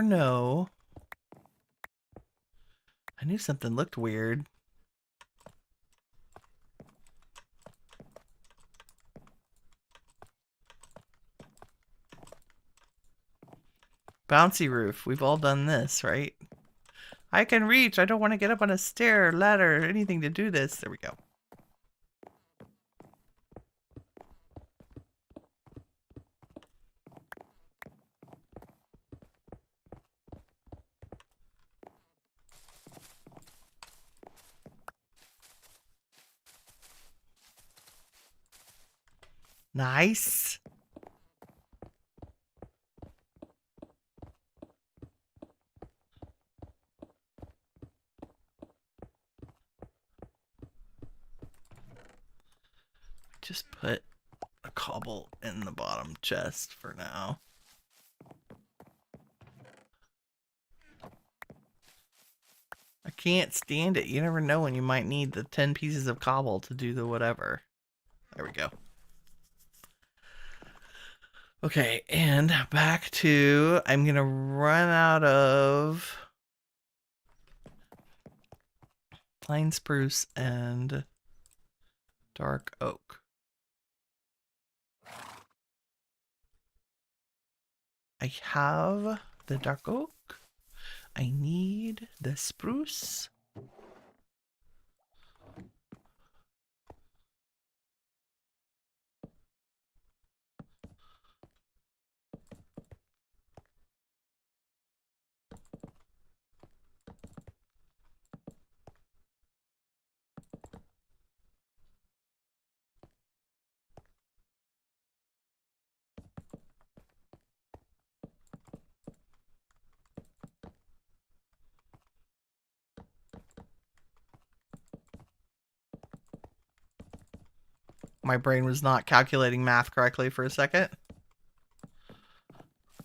know. I knew something looked weird. Bouncy roof. We've all done this, right? I can reach. I don't want to get up on a stair, ladder, anything to do this. There we go. Nice. Just put a cobble in the bottom chest for now. I can't stand it. You never know when you might need the 10 pieces of cobble to do the whatever. There we go. Okay, and back to, I'm gonna run out of pine spruce and dark oak. I have the dark oak. I need the spruce. My brain was not calculating math correctly for a second.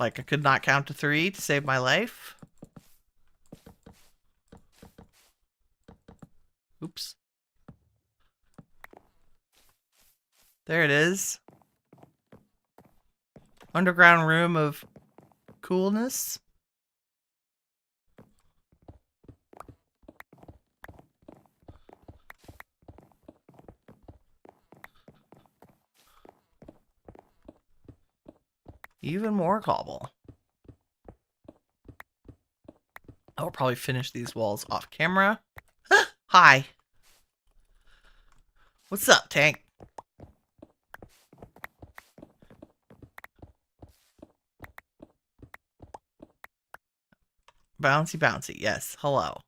Like, I could not count to 3 to save my life. Oops. There it is. Underground room of coolness. Even more cobble. I'll probably finish these walls off camera. Hi. What's up, Tank? Bouncy, bouncy. Yes. Hello.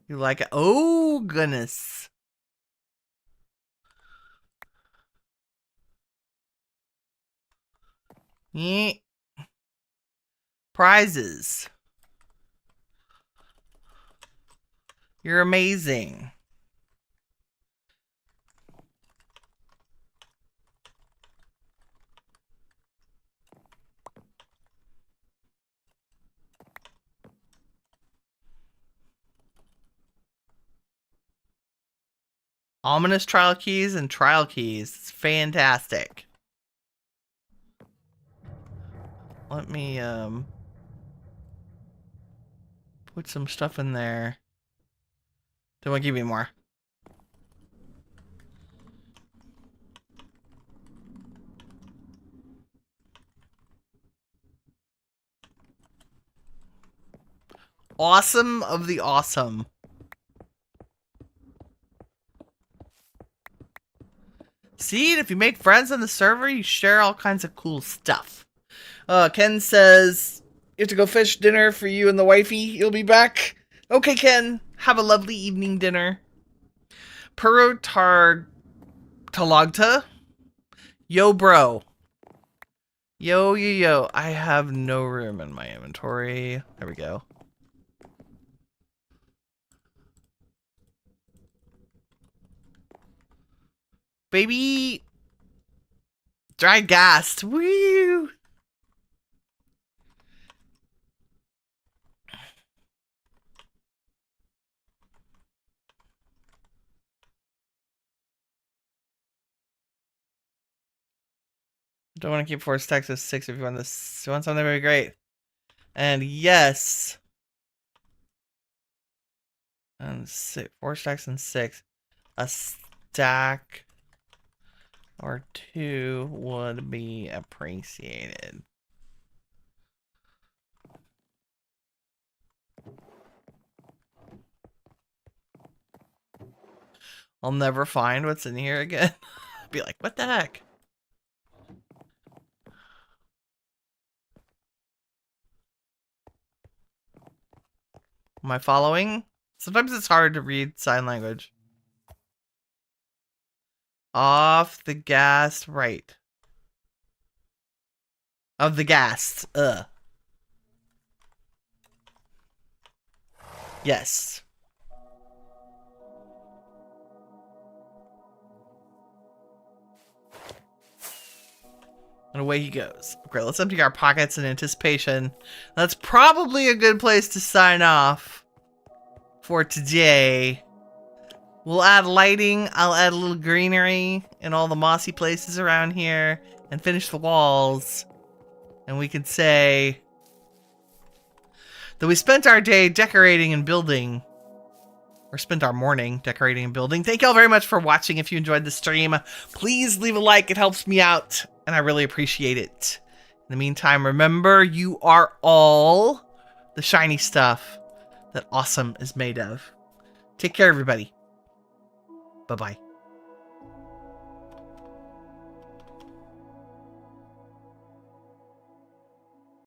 You like it? Oh, goodness. Yeah. Prizes. You're amazing. Ominous trial keys and trial keys. It's fantastic. Let me put some stuff in there. Then we'll give me more. Awesome of the awesome. See, if you make friends on the server, you share all kinds of cool stuff. Ken says, you have to go fish dinner for you and the wifey. You'll be back. Okay, Ken. Have a lovely evening dinner. Puro Talagta. Yo, bro. Yo, yo, yo. I have no room in my inventory. There we go. Baby. Dry gas. Woo. Don't want to keep 4 stacks of 6 if you want this. If you want something very great. And yes. And 4 stacks and 6. A stack or 2 would be appreciated. I'll never find what's in here again. Be like, what the heck? Am I following? Sometimes it's hard to read sign language. Off the gas right. Of the gas. Yes. And away he goes. Great, let's empty our pockets in anticipation. That's probably a good place to sign off for today. We'll add lighting. I'll add a little greenery in all the mossy places around here and finish the walls. And we could say that we spent our day decorating and building. Or spent our morning decorating and building. Thank y'all very much for watching. If you enjoyed the stream, please leave a like. It helps me out, and I really appreciate it. In the meantime, remember, you are all the shiny stuff that awesome is made of. Take care, everybody. Bye-bye.